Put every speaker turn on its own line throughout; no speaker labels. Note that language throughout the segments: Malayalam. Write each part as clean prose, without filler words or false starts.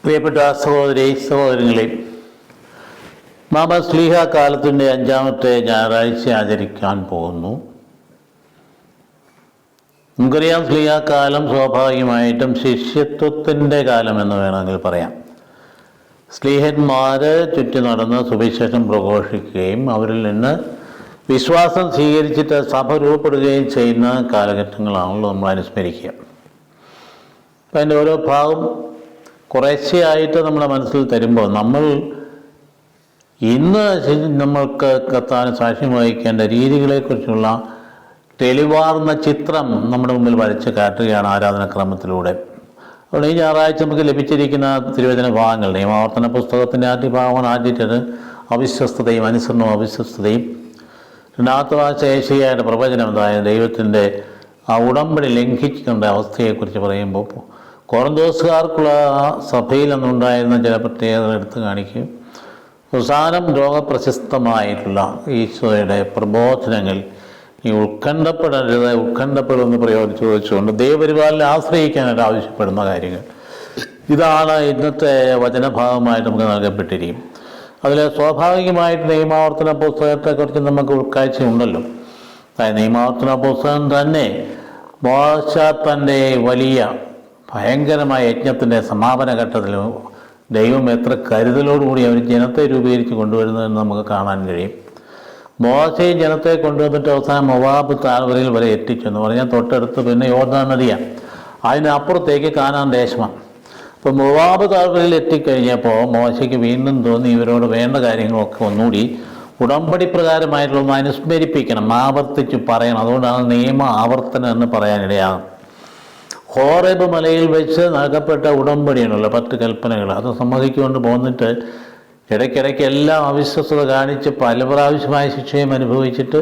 പ്രിയപ്പെട്ട സഹോദരങ്ങളെ, നാം ശ്ലീഹ കാലത്തിൻ്റെ 5-ാമത്തെ ഞായറാഴ്ച ആചരിക്കാൻ പോകുന്നു. നമുക്കറിയാം, ശ്ലീഹ കാലം സ്വാഭാവികമായിട്ടും ശിഷ്യത്വത്തിൻ്റെ കാലമെന്ന് വേണമെങ്കിൽ പറയാം. ശ്ലീഹന്മാർ ചുറ്റി നടന്ന് സുവിശേഷം പ്രഘോഷിക്കുകയും അവരിൽ നിന്ന് വിശ്വാസം സ്വീകരിച്ചിട്ട് സഭ രൂപപ്പെടുകയും ചെയ്യുന്ന കാലഘട്ടങ്ങളാണല്ലോ നമ്മൾ അനുസ്മരിക്കുക. അപ്പം അതിൻ്റെ ഓരോ ഭാഗം കുറേശ്ശെയായിട്ട് നമ്മുടെ മനസ്സിൽ തരുമ്പോൾ നമ്മൾ ഇന്ന് നമ്മൾക്ക് കർത്താവിന് സാക്ഷ്യം വഹിക്കേണ്ട രീതികളെക്കുറിച്ചുള്ള തെളിവാർന്ന ചിത്രം നമ്മുടെ മുമ്പിൽ വരച്ച് കാട്ടുകയാണ് ആരാധനാക്രമത്തിലൂടെ. അതുകൊണ്ട് ഈ ഞായറാഴ്ച നമുക്ക് ലഭിച്ചിരിക്കുന്ന തിരുവചന ഭാഗങ്ങൾ, നിയമാവർത്തന പുസ്തകത്തിൻ്റെ ആദ്യ ഭാഗമാണ് ആദ്യത്തേത് അവിശ്വസ്തതയും അനുസരണവും അവിശ്വസ്തതയും. രണ്ടാമത്തെ ഭാഗം ഏശയ്യായുടെ പ്രവചനം, അതായത് ദൈവത്തിൻ്റെ ആ ഉടമ്പടി ലംഘിക്കേണ്ട അവസ്ഥയെക്കുറിച്ച് പറയുമ്പോൾ കൊറിന്തോസുകാർക്കുള്ള സഭയിൽ അന്നുണ്ടായിരുന്ന ചില പ്രത്യേകതകൾ എടുത്തു കാണിക്കുകയും അവസാനം ലോകപ്രശസ്തമായിട്ടുള്ള ഈശോയുടെ പ്രബോധനങ്ങൾ ഈ ഉത്കണ്ഠപ്പെടുമെന്ന് പ്രയോഗിച്ച് ചോദിച്ചുകൊണ്ട് ദൈവപരിപാലനെ ആശ്രയിക്കാനായിട്ട് ആവശ്യപ്പെടുന്ന കാര്യങ്ങൾ, ഇതാണ് ഇന്നത്തെ വചനഭാഗമായിട്ട് നമുക്ക് നൽകപ്പെട്ടിരിക്കും. അതിൽ സ്വാഭാവികമായിട്ട് നിയമാവർത്തന പുസ്തകത്തെക്കുറിച്ച് നമുക്ക് ഉൾക്കാഴ്ചയുണ്ടല്ലോ. അതായത് നിയമാവർത്തന പുസ്തകം തന്നെ മോശ തൻ്റെ വലിയ ഭയങ്കരമായ യജ്ഞത്തിൻ്റെ സമാപന ഘട്ടത്തിൽ ദൈവം എത്ര കരുതലോടുകൂടി അവർ ജനത്തെ രൂപീകരിച്ച് കൊണ്ടുവരുന്നതെന്ന് നമുക്ക് കാണാൻ കഴിയും. മോശയും ജനത്തെ കൊണ്ടുവന്നിട്ട് അവസാനം മൊവാബ് താഴ്വരയിൽ വരെ എത്തിച്ചെന്ന് പറഞ്ഞാൽ തൊട്ടടുത്ത് പിന്നെ യോർദാൻ നദിയാണ്, അതിനപ്പുറത്തേക്ക് കാനാൻ ദേശമാണ്. അപ്പോൾ മൊവാബ് താഴ്വരയിൽ എത്തിക്കഴിഞ്ഞപ്പോൾ മോശയ്ക്ക് വീണ്ടും തോന്നി ഇവരോട് വേണ്ട കാര്യങ്ങളൊക്കെ ഒന്നുകൂടി ഉടമ്പടി പ്രകാരമായിട്ടുള്ള അനുസ്മരിപ്പിക്കണം, ആവർത്തിച്ച് പറയണം. അതുകൊണ്ടാണ് നിയമ ആവർത്തനം എന്ന് പറയാനിടയാകും. ഹോറേബ് മലയിൽ വെച്ച് നൽകപ്പെട്ട ഉടമ്പടിയാണല്ലോ 10 കൽപ്പനകൾ. അത് സമ്മതിക്കൊണ്ട് പോന്നിട്ട് ഇടയ്ക്കിടയ്ക്ക് എല്ലാം അവിശ്വസ്തത കാണിച്ച് പല പ്രാവശ്യമായ ശിക്ഷയും അനുഭവിച്ചിട്ട്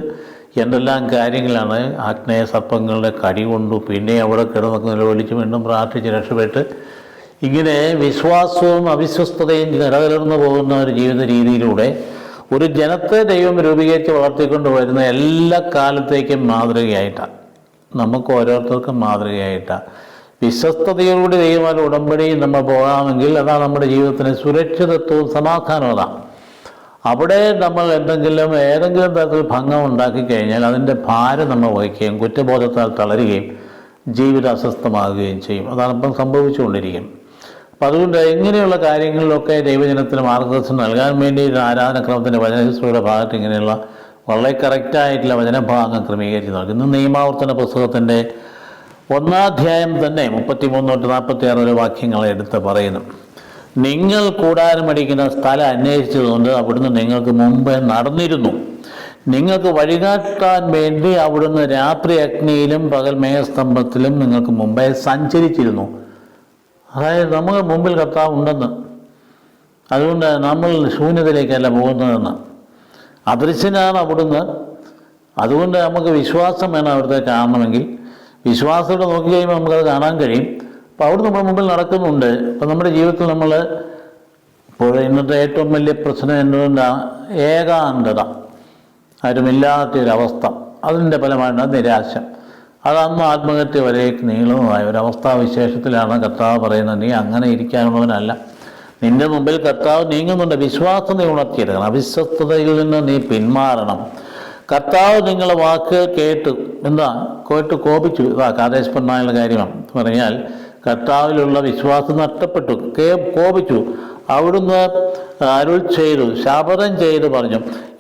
എന്തെല്ലാം കാര്യങ്ങളാണ്. ആഗ്നേയ സർപ്പങ്ങളുടെ കടി കൊണ്ടു, പിന്നെ അവിടെ കിടന്നൊക്കെ നിലവിളിച്ച് വീണ്ടും പ്രാർത്ഥിച്ച് രക്ഷപ്പെട്ട് ഇങ്ങനെ വിശ്വാസവും അവിശ്വസ്തതയും നിലകലർന്നു പോകുന്ന ഒരു ജീവിത രീതിയിലൂടെ ഒരു ജനത്തെ ദൈവം രൂപീകരിച്ച് വളർത്തിക്കൊണ്ട് വരുന്ന എല്ലാ കാലത്തേക്കും മാതൃകയായിട്ടാണ്, നമുക്ക് ഓരോരുത്തർക്കും മാതൃകയായിട്ടാണ്. വിശ്വസ്തയോടുകൂടി ദൈവമായ ഉടമ്പടി നമ്മൾ പോകാമെങ്കിൽ അതാണ് നമ്മുടെ ജീവിതത്തിന് സുരക്ഷിതത്വവും സമാധാനവും. അതാണ് അവിടെ നമ്മൾ ഏതെങ്കിലും തരത്തിൽ ഭംഗം ഉണ്ടാക്കി കഴിഞ്ഞാൽ അതിൻ്റെ ഭാരം നമ്മൾ വഹിക്കുകയും കുറ്റബോധത്താൽ തളരുകയും ജീവിതം അസ്വസ്ഥമാകുകയും ചെയ്യും. അതാണ് ഇപ്പം സംഭവിച്ചുകൊണ്ടിരിക്കുന്നത്. അപ്പം അതുകൊണ്ട് ഇങ്ങനെയുള്ള കാര്യങ്ങളിലൊക്കെ ദൈവജനത്തിന് മാർഗദർശനം നൽകാൻ വേണ്ടി ആരാധനാക്രമത്തിൻ്റെ വചനശുശ്രൂഷയുടെ ഭാഗത്ത് ഇങ്ങനെയുള്ള വളരെ കറക്റ്റായിട്ടുള്ള വചനഭാഗം ക്രമീകരിച്ച് നൽകും. ഇന്ന് നിയമാവർത്തന പുസ്തകത്തിൻ്റെ 1-ാം അധ്യായം തന്നെ 33-46 വരെ വാക്യങ്ങളെ എടുത്ത് പറയുന്നു. നിങ്ങൾ കൂടാരമടിക്കുന്ന സ്ഥലം അന്വേഷിച്ചതുകൊണ്ട് അവിടുന്ന് നിങ്ങൾക്ക് മുമ്പേ നടന്നിരുന്നു. നിങ്ങൾക്ക് വഴികാട്ടാൻ വേണ്ടി അവിടുന്ന് രാത്രി അഗ്നിയിലും പകൽ മേഘസ്തംഭത്തിലും നിങ്ങൾക്ക് മുമ്പേ സഞ്ചരിച്ചിരുന്നു. അതായത് നമുക്ക് മുമ്പിൽ കർത്താവ് ഉണ്ടെന്ന്, അതുകൊണ്ട് നമ്മൾ ശൂന്യതയിലേക്കല്ല പോകുന്നതെന്ന്. അദൃശ്യനാണ് അവിടുന്ന്. അതുകൊണ്ട് നമുക്ക് വിശ്വാസം വേണം അവിടുത്തെ കാണണമെങ്കിൽ. വിശ്വാസത്തോടെ നോക്കി കഴിയുമ്പോൾ നമുക്കത് കാണാൻ കഴിയും. അപ്പോൾ അവിടുന്ന് നമ്മുടെ മുമ്പിൽ നടക്കുന്നുണ്ട്. അപ്പം നമ്മുടെ ജീവിതത്തിൽ നമ്മൾ ഇപ്പോൾ ഇന്നത്തെ ഏറ്റവും വലിയ പ്രശ്നം എന്തുകൊണ്ടാണ്? ഏകാന്തത, ആരുമില്ലാത്തൊരവസ്ഥ. അതിൻ്റെ ഫലമായിട്ടാണ് നിരാശ. അതന്ന് ആത്മഹത്യ വരേക്ക് നീളുന്നതായ ഒരവസ്ഥാവിശേഷത്തിലാണ് കർത്താവ് പറയുന്നത്, നീ അങ്ങനെ ഇരിക്കാനുള്ളവനല്ല. നിന്റെ മുമ്പിൽ കർത്താവ് നീങ്ങുന്നുണ്ട്. വിശ്വാസം നീ ഉണർത്തിയെടുക്കണം. അവിശ്വസ്തതയിൽ നിന്ന് നീ പിന്മാറണം. കർത്താവ് നിങ്ങളെ വാക്കുകൾ കേട്ടു കോപിച്ചു. കാദേശ് പെണ്ണായുള്ള കാര്യമാണ് പറഞ്ഞാൽ കർത്താവിലുള്ള വിശ്വാസം നഷ്ടപ്പെട്ടു, കോപിച്ചു. അവിടുന്ന് അരുൾ ചെയ്തു, ശപഥം ചെയ്തു പറഞ്ഞു,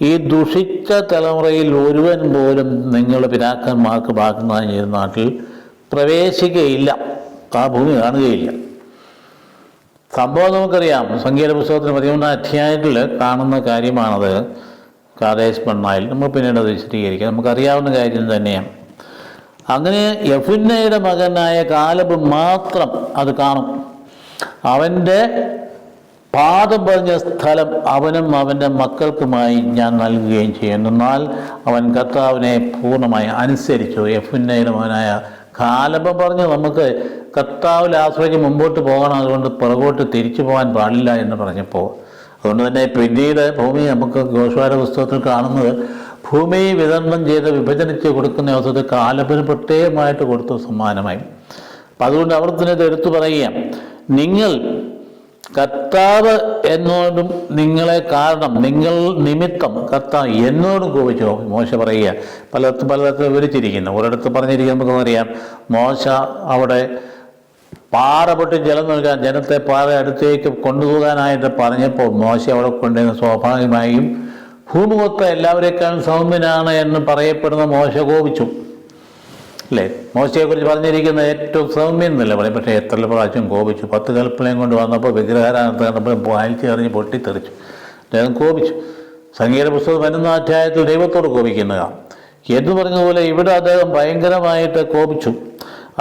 ഈ ദുഷിച്ച തലമുറയിൽ ഒരുവൻ പോലും നിങ്ങളുടെ പിതാക്കന്മാർക്ക് ഭാഗമായി ചെയ്ത നാട്ടിൽ പ്രവേശിക്കുകയില്ല, ആ ഭൂമി കാണുകയില്ല. സംഭവം നമുക്കറിയാം. സംഗീത പുസ്തകത്തിന് 13-ാം അധ്യായത്തിൽ കാണുന്ന കാര്യമാണത്. കാദേശ് പെണ്ണായിൽ നമ്മൾ പിന്നീട് അത് വിശദീകരിക്കാം. നമുക്കറിയാവുന്ന കാര്യം തന്നെയാണ്. അങ്ങനെ യെഫുന്നയുടെ മകനായ കാലബ് മാത്രം അത് കാണും. അവൻ്റെ പാദം പതിഞ്ഞ സ്ഥലം അവനും അവൻ്റെ മക്കൾക്കുമായി ഞാൻ നൽകുകയും ചെയ്യും. എന്നാൽ അവൻ കർത്താവിനെ പൂർണ്ണമായി അനുസരിച്ചു. യെഫുന്നയുടെ മകനായ കാലബ് പറഞ്ഞു, നമുക്ക് കർത്താവിൽ ആശ്രയിച്ച് മുമ്പോട്ട് പോകണം, അതുകൊണ്ട് പുറകോട്ട് തിരിച്ചു പോകാൻ പാടില്ല എന്ന് പറഞ്ഞപ്പോൾ, അതുകൊണ്ട് തന്നെ പിന്നീട് ഭൂമി നമുക്ക് യോശുവയുടെ പുസ്തകത്തിൽ കാണുന്നത്, ഭൂമി വിതരണം ചെയ്ത് വിഭജനിച്ച് കൊടുക്കുന്ന അവസരത്തിൽ കാലബിന് പ്രത്യേകമായിട്ട് കൊടുത്തു സമ്മാനമായി. അപ്പം അതുകൊണ്ട് അവിടെ തന്നെ ഇത് എടുത്തു പറയുക, നിങ്ങൾ കർത്താവ് എന്നോടും നിങ്ങളെ കാരണം നിങ്ങൾ നിമിത്തം കർത്താവ് എന്നോടും കോപിച്ചു. മോശ പറയുക പലയിടത്തും വിവരിച്ചിരിക്കുന്നു. ഒരിടത്ത് പറഞ്ഞിരിക്കുന്നത് നമുക്കറിയാം. മോശ അവിടെ പാറ പൊട്ടി ജലം നൽകാൻ ജനത്തെ പാറ അടുത്തേക്ക് കൊണ്ടുപോകാനായിട്ട് പറഞ്ഞപ്പോൾ മോശ അവിടെ കൊണ്ടുവന്ന് സ്വാഭാവികമായും ഭൂമുഖത്ത് എല്ലാവരേക്കാളും സൗമ്യനാണ് എന്ന് പറയപ്പെടുന്ന മോശ കോപിച്ചു അല്ലേ? മോശയെക്കുറിച്ച് പറഞ്ഞിരിക്കുന്ന ഏറ്റവും സൗമ്യം എന്നല്ല പറയും. പക്ഷേ എത്ര പ്രാവശ്യം കോപിച്ചു. 10 കൽപ്പനയും കൊണ്ട് വന്നപ്പോൾ വിഗ്രഹാരാധന കണ്ടപ്പോൾ വായിച്ചെറിഞ്ഞ് പൊട്ടിത്തെറിച്ചു. അദ്ദേഹം കോപിച്ചു. സംഗീത പുസ്തകം 11 അധ്യായത്തിൽ ദൈവത്തോട് കോപിക്കുന്നതാണ് എന്ന് പറഞ്ഞതുപോലെ ഇവിടെ അദ്ദേഹം ഭയങ്കരമായിട്ട് കോപിച്ചു.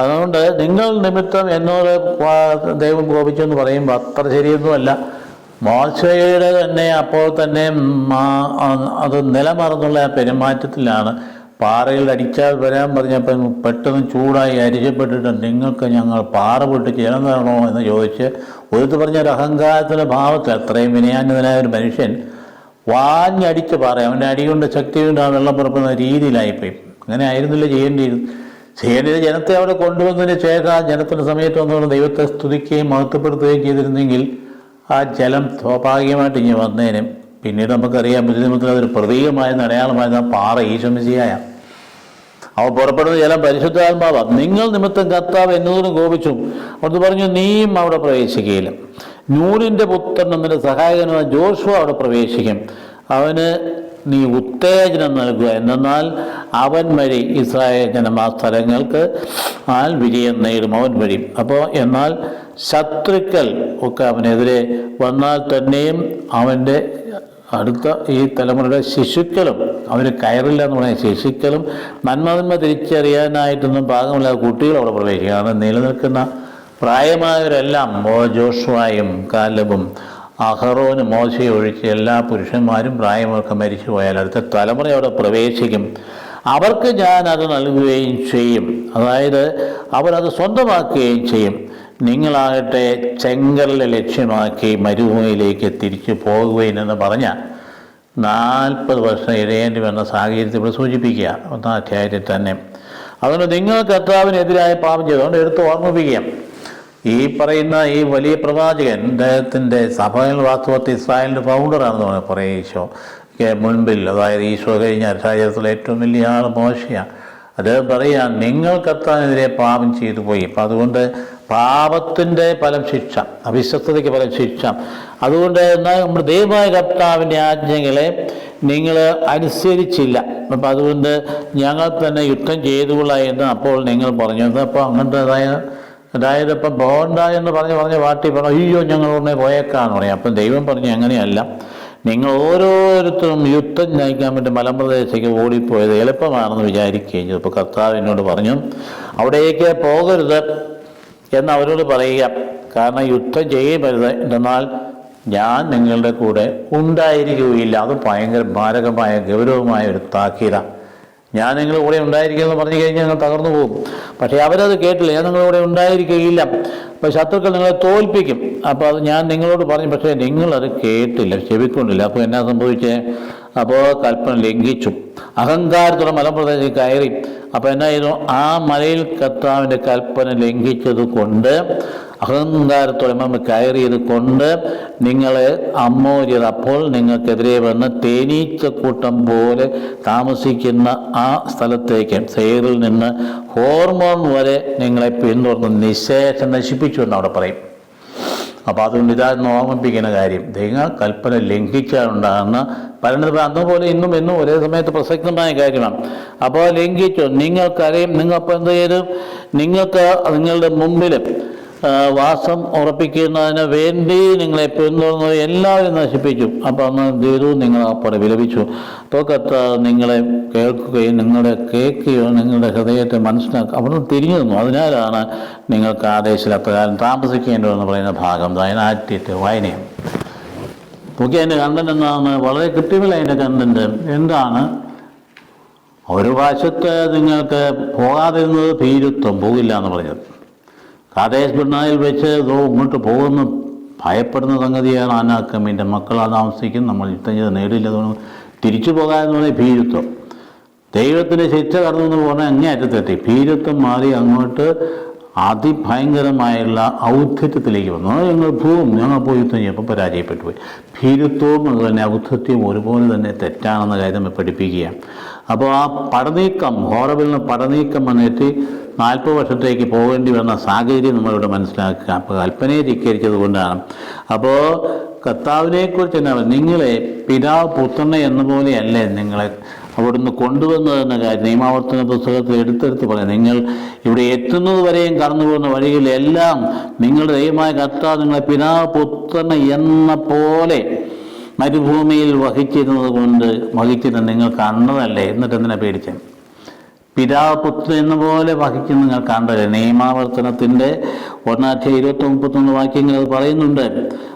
അതുകൊണ്ട് നിങ്ങൾ നിമിത്തം എന്നോട് ദൈവം കോപിച്ചു എന്ന് പറയുമ്പോൾ അത്ര ശരിയൊന്നുമല്ല. മോശയുടെ തന്നെ അപ്പോൾ തന്നെ അത് നിലമറന്നുള്ള പെരുമാറ്റത്തിലാണ്. പാറയിൽ അടിച്ചാൽ വരാൻ പറഞ്ഞപ്പോൾ പെട്ടെന്ന് ചൂടായി അരിച്ചപ്പെട്ടിട്ട് നിങ്ങൾക്ക് ഞങ്ങൾ പാറ പൊട്ടി ജലം തരണോ എന്ന് ചോദിച്ച് ഒരുത്ത് പറഞ്ഞൊരു അഹങ്കാരത്തിൻ്റെ ഭാവത്തിൽ അത്രയും വിനയാന്യതനായ ഒരു മനുഷ്യൻ വാഞ്ഞടിച്ച് പാറ അവൻ്റെ അടി കൊണ്ട് ശക്തി കൊണ്ട് ആ വെള്ളം പുറപ്പെടുന്ന രീതിയിലായിപ്പോയി. അങ്ങനെ ആയിരുന്നില്ല ചെയ്യേണ്ടത് ജനത്തെ അവിടെ കൊണ്ടുവന്നതിന് ശേഷം ആ ജനത്തിൻ്റെ സമയത്ത് വന്നുകൊണ്ട് ദൈവത്തെ സ്തുതിക്കുകയും മഹത്വപ്പെടുത്തുകയും ചെയ്തിരുന്നെങ്കിൽ ആ ജലം സ്വാഭാവികമായിട്ട് ഇനി വന്നേനും. പിന്നീട് നമുക്കറിയാം ബുദ്ധിമുട്ടിൽ അതൊരു പ്രതീകമായിരുന്ന അടയാളമായിരുന്ന പാറ ഈശോ മിശിഹായ. അവ പുറപ്പെടുന്ന ജലം പരിശുദ്ധാത്മാവാണ്. നിങ്ങൾ നിമിത്തം കർത്താവ് എന്നോടും കോപിച്ചു. അവിടുന്ന് പറഞ്ഞു നീയും അവിടെ പ്രവേശിക്കുകയില്ല. നൂനിൻ്റെ പുത്രൻ എന്നതിൻ്റെ സഹായകനായ ജോഷുവ അവിടെ പ്രവേശിക്കും. അവന് നീ ഉത്തേജനം നൽകുക. എന്നാൽ അവൻ വഴി ഇസ്രായേൽ ജനം ആ സ്ഥലങ്ങൾക്ക് വിജയം നേടും. അവൻ വഴി എന്നാൽ ശത്രുക്കൾ ഒക്കെ അവനെതിരെ വന്നാൽ തന്നെയും അവൻ്റെ അടുത്ത ഈ തലമുറയുടെ ശിശുക്കളും അവർ കയറില്ല എന്ന് പറയുന്ന ശിശുക്കളും നന്മ തിരിച്ചറിയാനായിട്ടൊന്നും പാകമില്ലാത്ത കുട്ടികൾ അവിടെ പ്രവേശിക്കുകയാണ്. നിലനിൽക്കുന്ന പ്രായമായവരെല്ലാം ജോഷുവായും കാലബും അഹറോനും മോശയെ ഒഴിച്ച് എല്ലാ പുരുഷന്മാരും പ്രായമൊക്കെ മരിച്ചു പോയാൽ അടുത്ത തലമുറ അവിടെ പ്രവേശിക്കും. അവർക്ക് ഞാൻ അത് നൽകുകയും ചെയ്യും. അതായത് അവരത് സ്വന്തമാക്കുകയും ചെയ്യും. നിങ്ങളാകട്ടെ ചെങ്കടലിനെ ലക്ഷ്യമാക്കി മരുഭൂമിയിലേക്ക് തിരിച്ചു പോകുകയും എന്ന് പറഞ്ഞ 40 വർഷം ഇഴയേണ്ടി വന്ന സാഹചര്യത്തെ ഇവിടെ സൂചിപ്പിക്കുക 1-ാം അധ്യായത്തിൽ തന്നെ. അതുകൊണ്ട് നിങ്ങൾ കർത്താവിനെതിരായ പാപം ചെയ്തുകൊണ്ട് എടുത്ത് ഓർമ്മിപ്പിക്കുക. ഈ പറയുന്ന ഈ വലിയ പ്രവാചകൻ അദ്ദേഹത്തിൻ്റെ സഭയിൽ വാസ്തവത്തിൽ ഇസ്രായേലിൻ്റെ ഫൗണ്ടറാണെന്ന് പറയും. ഈശോയ്ക്ക് മുൻപിൽ, അതായത് ഈശോ കഴിഞ്ഞ ചരിത്രത്തിലെ ഏറ്റവും വലിയ ആൾ മോശയാണ്. അദ്ദേഹം പറയാം നിങ്ങൾ കർത്താവിനെതിരെ പാപം ചെയ്തു പോയി. അപ്പം അതുകൊണ്ട് പാപത്തിൻ്റെ ഫലം ശിക്ഷ, അവിശ്വസ്തതയ്ക്ക് ഫലം ശിക്ഷ. അതുകൊണ്ട് എന്നാൽ നമ്മുടെ ദൈവമായ കർത്താവിൻ്റെ ആജ്ഞകളെ നിങ്ങൾ അനുസരിച്ചില്ല. അപ്പം അതുകൊണ്ട് ഞങ്ങൾ തന്നെ യുദ്ധം ചെയ്തുകൊള്ളാം എന്ന് അപ്പോൾ നിങ്ങൾ പറഞ്ഞു. അപ്പോൾ അങ്ങനത്തെ അതായത് ഇപ്പം പോകണ്ട എന്ന് പറഞ്ഞ് വാട്ടി പറഞ്ഞു അയ്യോ ഞങ്ങൾ ഉടനെ പോയേക്കാന്ന് പറയാം. അപ്പം ദൈവം പറഞ്ഞു അങ്ങനെയല്ല, നിങ്ങൾ ഓരോരുത്തരും യുദ്ധം നയിക്കാൻ വേണ്ടി മലമ്പ്രദേശത്തേക്ക് ഓടിപ്പോയത് എളുപ്പമാണെന്ന് വിചാരിക്കുകയും ചെയ്തു. അപ്പോൾ കർത്താവ് എന്നോട് പറഞ്ഞു അവിടേക്ക് പോകരുത് എന്ന് അവരോട് പറയുക. കാരണം യുദ്ധം ചെയ്യരുത്, എന്നാൽ ഞാൻ നിങ്ങളുടെ കൂടെ ഉണ്ടായിരിക്കുകയില്ല. അത് ഭയങ്കര മാരകമായ ഗൗരവമായ ഒരു താക്കീതാണ്. ഞാൻ നിങ്ങളുടെ കൂടെ ഉണ്ടായിരിക്കുമെന്ന് പറഞ്ഞു കഴിഞ്ഞാൽ ഞങ്ങൾ തകർന്നു പോകും. പക്ഷേ അവരത് കേട്ടില്ല. ഞാൻ നിങ്ങളുടെ കൂടെ ഉണ്ടായിരിക്കുകയില്ല, അപ്പോൾ ശത്രുക്കൾ നിങ്ങളെ തോൽപ്പിക്കും. അപ്പോൾ അത് ഞാൻ നിങ്ങളോട് പറഞ്ഞു, പക്ഷേ നിങ്ങളത് കേട്ടില്ല, ചെവിക്കൊണ്ടില്ല. അപ്പോൾ എന്നാ സംഭവിച്ചേ? അപ്പോൾ കൽപ്പന ലംഘിച്ചു, അഹങ്കാരത്തോടെ മലമ്പ്രദേശത്ത് കയറി. അപ്പോൾ എന്നായിരുന്നു? ആ മലയിൽ കർത്താവിൻ്റെ കൽപ്പന ലംഘിച്ചത് കൊണ്ട്, അഹങ്കാരത്തോടെ നമ്മൾ കയറിയത് കൊണ്ട് നിങ്ങളെ അമ്മോര്യർ അപ്പോൾ നിങ്ങൾക്കെതിരെ വന്ന് തേനീച്ചക്കൂട്ടം പോലെ താമസിക്കുന്ന ആ സ്ഥലത്തേക്ക് സെയറിൽ നിന്ന് ഹോർമോൺ വരെ നിങ്ങളെ പിന്തുടർന്ന് നിശേഷം നശിപ്പിച്ചു എന്ന് അവിടെ പറയും. അപ്പോൾ അതുകൊണ്ട് ഇതായിരുന്നു ഓർമ്മിപ്പിക്കുന്ന കാര്യം. ദൈവ കൽപ്പന ലംഘിച്ചാലുണ്ടാകുന്ന പരിണതി അതുപോലെ ഇന്നും ഒരേ സമയത്ത് പ്രസക്തമായ കാര്യമാണ്. അപ്പോൾ ലംഘിച്ചു, നിങ്ങൾക്കറിയും. നിങ്ങളപ്പോൾ എന്ത് ചെയ്തു? നിങ്ങൾക്ക് നിങ്ങളുടെ മുമ്പിൽ വാസം ഉറപ്പിക്കുന്നതിന് വേണ്ടി നിങ്ങളെ പിന്തുടർന്നത് എല്ലാവരും നശിപ്പിച്ചു. അപ്പോൾ അന്ന് ചെയ്തു, നിങ്ങൾ അപ്പോൾ വിലപിച്ചു. അപ്പോൾ കർത്താവ് നിങ്ങളെ കേൾക്കുകയും നിങ്ങളുടെ ഹൃദയത്തെ മനസ്സിലാക്കുക അവിടെ തിരിഞ്ഞു നിന്നു. അതിനാലാണ് നിങ്ങൾക്ക് ആദേശത്തിൽ അപ്രകാരം താമസിക്കേണ്ടതെന്ന് പറയുന്ന ഭാഗം അതിനാറ്റിട്ട് വായനയും നോക്കി. അതിൻ്റെ കണ്ടന്റ് എന്താണ്? വളരെ കൃത്യമില്ല അതിൻ്റെ കണ്ടന്റ് എന്താണ്? ഒരു വശത്ത് നിങ്ങൾക്ക് പോകാതിരുന്നത് ഭീരുത്വം, പോകില്ല എന്ന് പറഞ്ഞത്. കാദേശ് ബർണയിൽ വെച്ച് ഇങ്ങോട്ട് പോകുന്ന ഭയപ്പെടുന്ന സംഗതിയാണ് അനാക്കമ്മിൻ്റെ മക്കളാണ് താമസിക്കും, നമ്മൾ യുദ്ധം ചെയ്ത് നേടില്ല, തിരിച്ചു പോകാമെന്ന് പറഞ്ഞാൽ ഭീരുത്വം. ദൈവത്തിൻ്റെ ശിക്ഷ കടന്നു എന്ന് പറഞ്ഞാൽ അങ്ങേയറ്റത്തെത്തി. ഭീരുത്വം മാറി അങ്ങോട്ട് അതിഭയങ്കരമായുള്ള ഔദ്ധത്യത്തിലേക്ക് വന്നു. ഞങ്ങൾ പോവും, ഞങ്ങൾ പോയി യുദ്ധം ചെയ്യുമ്പോൾ പരാജയപ്പെട്ടു പോയി. ഭീരുത്വവും അതുപോലെ ഔദ്ധത്യവും ഒരുപോലെ തന്നെ തെറ്റാണെന്ന കാര്യം നമ്മൾ പഠിപ്പിക്കുകയാണ്. അപ്പോൾ ആ പടനീക്കം, ഹോറബിൽ നിന്ന് പടനീക്കം വന്നിട്ട് 40 വർഷത്തേക്ക് പോകേണ്ടി വന്ന സാഹചര്യം നമ്മളിവിടെ മനസ്സിലാക്കുക. അപ്പോൾ കൽപ്പനയെ ധിക്കരിച്ചത് കൊണ്ടാണ്. അപ്പോൾ കർത്താവിനെക്കുറിച്ച് എന്നാ പറയുക, നിങ്ങളെ പിതാവ് പുത്രനെ എന്ന പോലെയല്ലേ നിങ്ങളെ അവിടുന്ന് കൊണ്ടുവന്നതെന്ന കാര്യം നിയമാവർത്തന പുസ്തകത്തിൽ എടുത്തെടുത്ത് പറയാം. നിങ്ങൾ ഇവിടെ എത്തുന്നത് വരെയും കടന്നു പോകുന്ന വഴികളിലെല്ലാം നിങ്ങളുടെ ദൈവമായ കർത്താവ് നിങ്ങളെ പിതാവ് പുത്രനെ എന്ന പോലെ മരുഭൂമിയിൽ വഹിച്ചിരുന്നത് നിങ്ങൾ കണ്ടതല്ലേ? എന്നിട്ട് എന്തിനാ പേടിച്ചത്? പിതാവ് പുത്രൻ എന്ന പോലെ വഹിക്കുന്ന നിങ്ങൾ കണ്ടല്ലേ? നിയമാവർത്തനത്തിൻ്റെ 1:20-31 വാക്യങ്ങൾ അത് പറയുന്നുണ്ട്.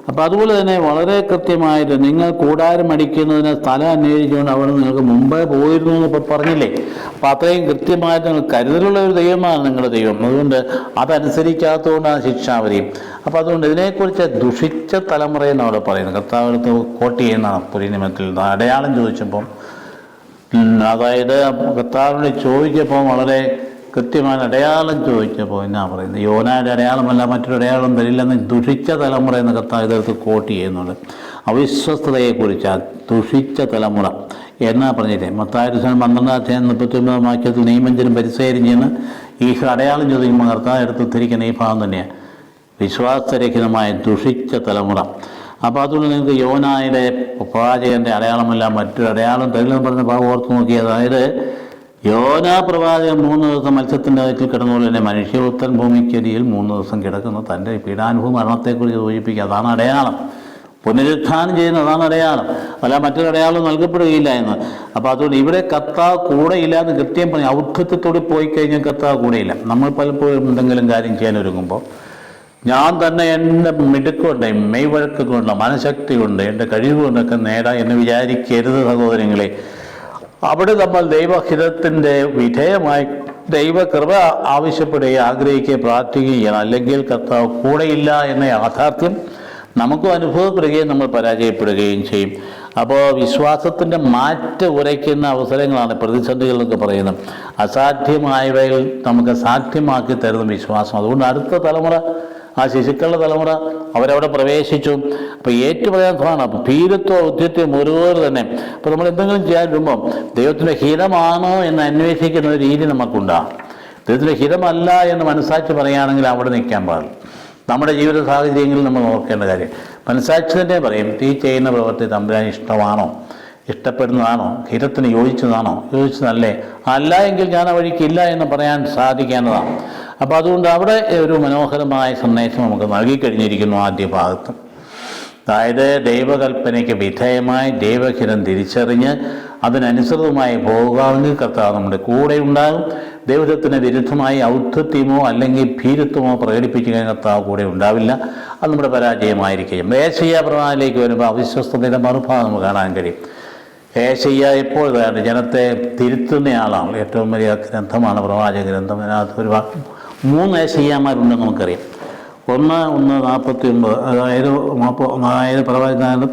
അപ്പം അതുപോലെ തന്നെ വളരെ കൃത്യമായിട്ട് നിങ്ങൾ കൂടാരം അടിക്കുന്നതിന് സ്ഥലം അന്വേഷിച്ചുകൊണ്ട് അവിടെ നിങ്ങൾക്ക് മുമ്പേ പോയിരുന്നു എന്നിപ്പോൾ പറഞ്ഞില്ലേ? അപ്പം അത്രയും കൃത്യമായിട്ട് നിങ്ങൾ കരുതലുള്ള ഒരു ദൈവമാണ് നിങ്ങളുടെ ദൈവം. അതുകൊണ്ട് അതനുസരിക്കാത്തതുകൊണ്ടാണ് ശിക്ഷാവധിയും. അപ്പം അതുകൊണ്ട് ഇതിനെക്കുറിച്ച് ദുഷിച്ച തലമുറയെന്നാണ് അവിടെ പറയുന്നത്. കർത്താവിനടുത്ത് കോട്ട് ചെയ്യുന്നതാണ് പുതിയ നിയമത്തിൽ. അടയാളം ചോദിച്ചപ്പം, അതായത് കർത്താവിനോട് ചോദിച്ചപ്പോൾ വളരെ കൃത്യമായ അടയാളം ചോദിച്ചപ്പോൾ എന്നാ പറയുന്നത്, യോനായുടെ അടയാളമല്ല മറ്റൊരു അടയാളം തരില്ലെന്ന് ദുഷിച്ച തലമുറ എന്ന് കർത്താവ് ഇതെടുത്ത് കോട്ട് ചെയ്യുന്നുണ്ട്. അവിശ്വസ്തതയെക്കുറിച്ചാണ് ദുഷിച്ച തലമുറ എന്നാ പറഞ്ഞില്ലേ? മത്തായി 12:39 വാക്യത്തിൽ നിയമജ്ഞരും പരിസേരും ചെയ്യുന്ന ഈ അടയാളം ചോദിക്കുമ്പോൾ കർത്താവ് എടുത്ത് ഉദ്ധരിക്കുന്ന ഈ ഭാഗം തന്നെയാണ് വിശ്വാസരഹിതമായ ദുഷിച്ച തലമുറ. അപ്പോൾ അതുകൊണ്ട് നിങ്ങൾക്ക് യോനായുടെ പ്രവാചകൻ്റെ അടയാളമല്ല മറ്റൊരു അടയാളം തരില്ലെന്ന് പറഞ്ഞ ഭാഗം ഓർത്ത് നോക്കി. അതായത് യോനാ പ്രവാചകൻ 3 ദിവസം മത്സ്യത്തിൻ്റെ വയറ്റിൽ കിടന്നുകൊണ്ട് തന്നെ മനുഷ്യപുത്രൻ ഭൂമിക്കരിയിൽ 3 ദിവസം കിടക്കുന്നു. തൻ്റെ പീഡാനുഭവ മരണത്തെക്കുറിച്ച് സൂചിപ്പിക്കുക. അതാണ് അടയാളം. പുനരുത്ഥാനം ചെയ്യുന്നത് അതാണ് അടയാളം. അല്ല മറ്റൊരു അടയാളം നൽകപ്പെടുകയില്ല എന്ന്. അപ്പോൾ അതുകൊണ്ട് ഇവിടെ കർത്താവ് കൂടെയില്ല എന്ന് കൃത്യം പറഞ്ഞു. ഔദ്ധത്യത്തോടെ പോയി കഴിഞ്ഞാൽ കർത്താവ് കൂടെയില്ല. നമ്മൾ പലപ്പോഴും എന്തെങ്കിലും കാര്യം ചെയ്യാൻ ഒരുങ്ങുമ്പോൾ ഞാൻ തന്നെ എൻ്റെ മിടുക്കുണ്ട്, മെയ്വഴക്ക് കൊണ്ട്, മനഃശക്തി കൊണ്ട്, എൻ്റെ കഴിവ് കൊണ്ടൊക്കെ നേടാൻ എന്ന് വിചാരിക്കരുത് സഹോദരങ്ങളെ. അവിടെ നമ്മൾ ദൈവഹിതത്തിൻ്റെ വിധേയമായി ദൈവകൃപ ആവശ്യപ്പെടുകയും ആഗ്രഹിക്കുകയും പ്രാർത്ഥിക്കുകയും ചെയ്യണം. അല്ലെങ്കിൽ കർത്താവ് കൂടെയില്ല എന്ന യാഥാർത്ഥ്യം നമുക്കും അനുഭവപ്പെടുകയും നമ്മൾ പരാജയപ്പെടുകയും ചെയ്യും. അപ്പോൾ വിശ്വാസത്തിൻ്റെ മാറ്റം ഉരയ്ക്കുന്ന അവസരങ്ങളാണ് പ്രതിസന്ധികളെന്നൊക്കെ പറയുന്നത്. അസാധ്യമായവയിൽ നമുക്ക് സാധ്യമാക്കി തരുന്ന വിശ്വാസം. അതുകൊണ്ട് അടുത്ത തലമുറ, ആ ശിശുക്കളുടെ തലമുറ അവരവിടെ പ്രവേശിച്ചു. അപ്പോൾ ഏറ്റുപറയാൻ അപ്പോൾ ഭീരത്വം ഔദ്ധ്യത്വം ഒരുപോലെ തന്നെ. അപ്പോൾ നമ്മൾ എന്തെങ്കിലും ചെയ്യാൻ വരുമ്പം ദൈവത്തിൻ്റെ ഹിതമാണോ എന്ന് അന്വേഷിക്കുന്ന ഒരു രീതി നമുക്കുണ്ടാകും. ദൈവത്തിൻ്റെ ഹിതമല്ല എന്ന് മനസ്സാക്ഷി പറയുകയാണെങ്കിൽ അവിടെ നിൽക്കാൻ പാടില്ല. നമ്മുടെ ജീവിത സാഹചര്യങ്ങളിൽ നമ്മൾ ഓർക്കേണ്ട കാര്യം മനസ്സാക്ഷി തന്നെ പറയും, ഈ ചെയ്യുന്ന പ്രവൃത്തി തമ്പുരാൻ ഇഷ്ടമാണോ, ഇഷ്ടപ്പെടുന്നതാണോ, ഹിതത്തിന് യോജിച്ചതല്ലേ? അല്ല എങ്കിൽ ഞാൻ ആ വഴിക്കില്ല എന്ന് പറയാൻ സാധിക്കേണ്ടതാണ്. അപ്പോൾ അതുകൊണ്ട് അവിടെ ഒരു മനോഹരമായ സന്ദേശം നമുക്ക് നൽകിക്കഴിഞ്ഞിരിക്കുന്നു ആദ്യ ഭാഗത്ത്. അതായത് ദൈവകൽപ്പനയ്ക്ക് വിധേയമായി ദൈവഹിതം തിരിച്ചറിഞ്ഞ് അതിനനുസൃതമായി പോകുകയാണെങ്കിൽ കർത്താവ് നമ്മുടെ കൂടെ ഉണ്ടാകും. ദൈവത്തിന് വിരുദ്ധമായി ഔദ്ധത്യമോ അല്ലെങ്കിൽ ഭീരുത്വമോ പ്രകടിപ്പിച്ചു കഴിഞ്ഞാൽ കർത്താവ് കൂടെ ഉണ്ടാവില്ല. അത് നമ്മുടെ പരാജയമായിരിക്കും. ഏശയ്യാ പ്രവാചകനിലേക്ക് വരുമ്പോൾ അവിശ്വസ്തതയുടെ മറുഭാഗം നമുക്ക് കാണാൻ കഴിയും. ഏശയ്യാ എപ്പോഴും ജനത്തെ തിരുത്തുന്നയാളാണ്. ഏറ്റവും വലിയ ഗ്രന്ഥമാണ് പ്രവാചക ഗ്രന്ഥം. അതിനകത്ത് ഒരു 3 ഏശയ്യാമാരുണ്ടെന്ന് നമുക്കറിയാം. 1:49, അതായത് പ്രവാചകൻ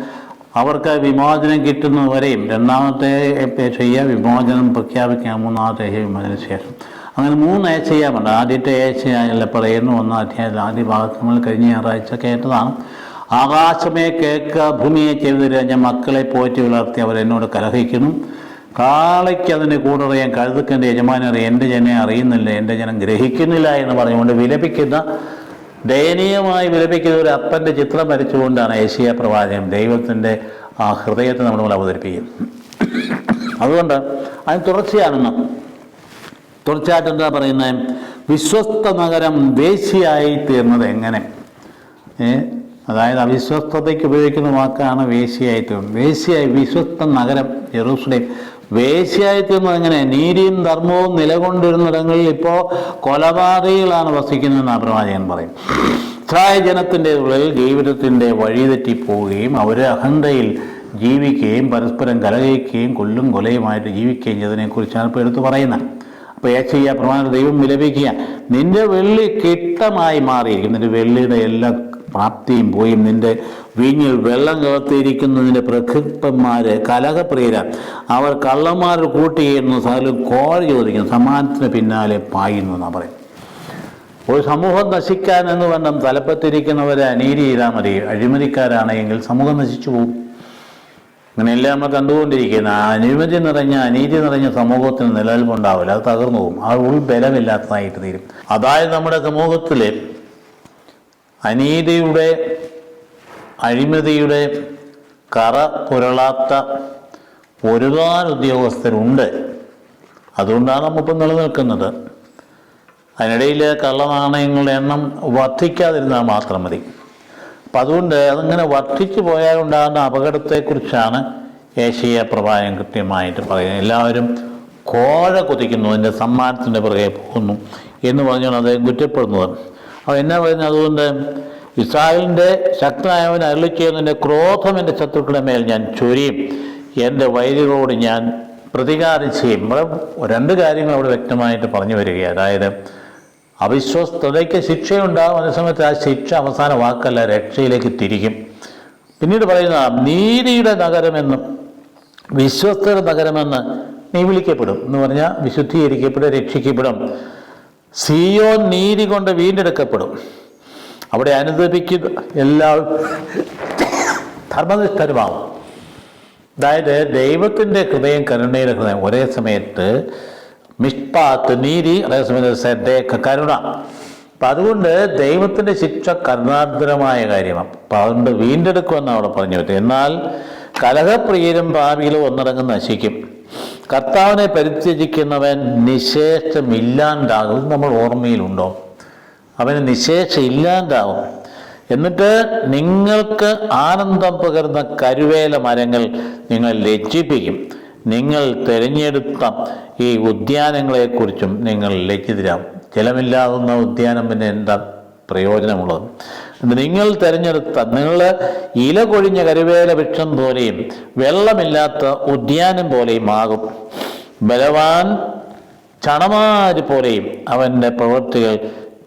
അവർക്ക് വിമോചനം കിട്ടുന്നവരെയും, രണ്ടാമത്തെ ഏശയ്യാ വിമോചനം പ്രഖ്യാപിക്കാൻ, മൂന്നാമത്തെ ഏശയ്യാ വിമോചന ശേഷം. അങ്ങനെ 3 ഏശയ്യാമുണ്ട്. ആദ്യത്തെ ഏശയ്യായിൽ പറയുന്നു 1-ാം അധ്യായത്തിൽ ആദ്യ ഭാഗത്ത് നമ്മൾ കഴിഞ്ഞ ഞായറാഴ്ച കേട്ടതാണ്. ആകാശമേ കേൾക്കുക, ഭൂമിയെ ചെയ്തു ഞാൻ മക്കളെ പോറ്റി വളർത്തി അവർ എന്നോട് കലഹിക്കുന്നു. കാളയ്ക്ക് അതിൻ്റെ കൂടറിയാൻ കഴുതക്കൻ്റെ യജമാനറി എൻ്റെ ജനം അറിയുന്നില്ല, എൻ്റെ ജനം ഗ്രഹിക്കുന്നില്ല എന്ന് പറഞ്ഞുകൊണ്ട് വിലപിക്കുന്ന, ദയനീയമായി വിലപിക്കുന്ന ഒരു അപ്പൻ്റെ ചിത്രം വരച്ചുകൊണ്ടാണ് ഏശയ്യാ പ്രവാചകൻ ദൈവത്തിൻ്റെ ആ ഹൃദയത്തെ നമ്മുടെ മുന്നിൽ അവതരിപ്പിക്കുന്നത്. അതുകൊണ്ട് അതിന് തുടർച്ചയായിട്ട് എന്താ പറയുന്നത്? വിശ്വസ്ത നഗരം വേശ്യയായി തീർന്നത് എങ്ങനെ? അതായത് അവിശ്വസ്തതയ്ക്ക് ഉപയോഗിക്കുന്ന വാക്കാണ് വേശ്യയായി തീർന്നത്. വേശ്യയായി, വിശ്വസ്ത നഗരം ജെറൂസലേം വേശ്യയായി തീർന്നത് എങ്ങനെ? നീതിയും ധർമ്മവും നിലകൊണ്ടിരുന്നിടങ്ങളിൽ ഇപ്പോൾ കൊലപാതകികളാണ് വസിക്കുന്നതെന്ന് പ്രവാചകൻ പറയും. ഇസ്രായേൽ ജനത്തിൻ്റെ ഉള്ളിൽ ജീവിതത്തിൻ്റെ വഴിതെറ്റിപ്പോവുകയും അവർ അഹന്തയിൽ ജീവിക്കുകയും പരസ്പരം കലഹിക്കുകയും കൊല്ലും കൊലയുമായിട്ട് ജീവിക്കുകയും ചെയ്തതിനെക്കുറിച്ചാണ് ഇപ്പോൾ എടുത്തു പറയുന്നത്. അപ്പോൾ ഏശയ്യാ പ്രവാചകൻ ദൈവം വിലപിക്കുക, നിന്റെ വെള്ളി കിട്ടമായി മാറിയിരിക്കും, നിന്റെ വെള്ളിയുടെ എല്ലാ പ്രാപ്തിയും പോയി, നിന്റെ വീഞ്ഞിൽ വെള്ളം കലർത്തിയിരിക്കുന്നതിൻ്റെ പ്രഗത്ഭന്മാർ കലഹപ്രിയരാണ്, അവർ കള്ളന്മാർ കൂട്ടിയിരുന്നു, സകലം കോഴ ചോദിക്കുന്നു, സമ്മാനത്തിന് പിന്നാലെ പായുന്നു എന്നാണ് പറയും. ഒരു സമൂഹം നശിക്കാൻ എന്ന് പറഞ്ഞാൽ തലപ്പത്തിരിക്കുന്നവരെ അനീതി ചെയ്താൽ മതി. അഴിമതിക്കാരാണെങ്കിൽ സമൂഹം നശിച്ചു പോകും. അങ്ങനെയെല്ലാം നമ്മൾ കണ്ടുകൊണ്ടിരിക്കുന്ന അഴിമതി നിറഞ്ഞ അനീതി നിറഞ്ഞ സമൂഹത്തിന് നിലനിൽപ്പുണ്ടാവില്ല, അത് തകർന്നു പോകും, ആ ഉൾബലമില്ലാത്തതായിട്ട് തീരും. അതായത് നമ്മുടെ സമൂഹത്തിൽ അനീതിയുടെ അഴിമതിയുടെ കറ പുരളാത്ത ഒരുപാട് ഉദ്യോഗസ്ഥരുണ്ട്. അതുകൊണ്ടാണ് നമ്മളിപ്പം നിലനിൽക്കുന്നത്. അതിനിടയിൽ കള്ളനാണയങ്ങളുടെ എണ്ണം വർദ്ധിക്കാതിരുന്നാൽ മാത്രം മതി. അപ്പം അതുകൊണ്ട് അതിങ്ങനെ വർദ്ധിച്ചു പോയാൽ ഉണ്ടാകുന്ന അപകടത്തെക്കുറിച്ചാണ് ഏഷ്യ പ്രവാചകൻ കൃത്യമായിട്ട് പറയുന്നത്. എല്ലാവരും കോഴ കുതിക്കുന്നു, അതിൻ്റെ സമ്മാനത്തിൻ്റെ പുറകെ പോകുന്നു എന്ന് പറഞ്ഞാണ് അദ്ദേഹം കുറ്റപ്പെടുന്നത്. അപ്പോൾ എന്നാ പറയുന്നത്? അതുകൊണ്ട് ഇസ്രായേലിൻ്റെ ശക്തനായവൻ അരുളി ചെയ്യുന്നതിൻ്റെ ക്രോധം എൻ്റെ ശത്രുക്കളുടെ മേൽ ഞാൻ ചൊരിയും, എൻ്റെ വൈരികളോട് ഞാൻ പ്രതികാരം ചെയ്യും. ഇവിടെ രണ്ട് കാര്യങ്ങൾ അവിടെ വ്യക്തമായിട്ട് പറഞ്ഞു വരികയാണ്. അതായത് അവിശ്വസ്തതയ്ക്ക് ശിക്ഷയുണ്ടാകും, അതേസമയത്ത് ആ ശിക്ഷ അവസാന വാക്കല്ല, രക്ഷയിലേക്ക് തിരിക്കും. പിന്നീട് പറയുന്ന നീതിയുടെ നഗരമെന്നും വിശ്വസ്തയുടെ നഗരമെന്ന് നീ വിളിക്കപ്പെടും എന്ന് പറഞ്ഞാൽ വിശുദ്ധീകരിക്കപ്പെടും, രക്ഷിക്കപ്പെടും. സിയോൻ നീതി കൊണ്ട് വീണ്ടെടുക്കപ്പെടും. അവിടെ അനുദപിക്കുന്ന എല്ലാവരും ധർമ്മനിഷ്ഠരുമാവും. അതായത് ദൈവത്തിൻ്റെ ഹൃദയം കരുണയുടെ ഹൃദയം. ഒരേ സമയത്ത് മിഷ്പാത്ത് നീതി, അതേസമയത്ത് സദേക്ക് കരുണ. അപ്പം അതുകൊണ്ട് ദൈവത്തിൻ്റെ ശിക്ഷ കരുണാർദ്രമായ കാര്യമാണ്. അപ്പം അതുകൊണ്ട് വീണ്ടെടുക്കുമെന്നാണ് അവിടെ പറഞ്ഞു പറ്റും. എന്നാൽ കലഹപ്രിയരും പാപികളും ഒന്നടങ്ങ് നശിക്കും. കർത്താവിനെ പരിത്യജിക്കുന്നവൻ നിശേഷം ഇല്ലാണ്ടാകും. നമ്മൾ ഓർമ്മയിലുണ്ടോ? അവന് നിശേഷം ഇല്ലാണ്ടാവും. എന്നിട്ട് നിങ്ങൾക്ക് ആനന്ദം പകർന്ന കരുവേല മരങ്ങൾ നിങ്ങൾ ലജ്ജിപ്പിക്കും. നിങ്ങൾ തിരഞ്ഞെടുത്ത ഈ ഉദ്യാനങ്ങളെക്കുറിച്ചും നിങ്ങൾ ലജ്ജിതരാകും. ജലമില്ലാവുന്ന ഉദ്യാനം പിന്നെ എന്താ പ്രയോജനമുള്ളത്? നിങ്ങൾ തിരഞ്ഞെടുത്ത നിങ്ങൾ ഇല കൊഴിഞ്ഞ കരുവേല വൃക്ഷം പോലെയും വെള്ളമില്ലാത്ത ഉദ്യാനം പോലെയും ആകും. ബലവാൻ ചണമാര് പോലെയും അവൻ്റെ പ്രവൃത്തികൾ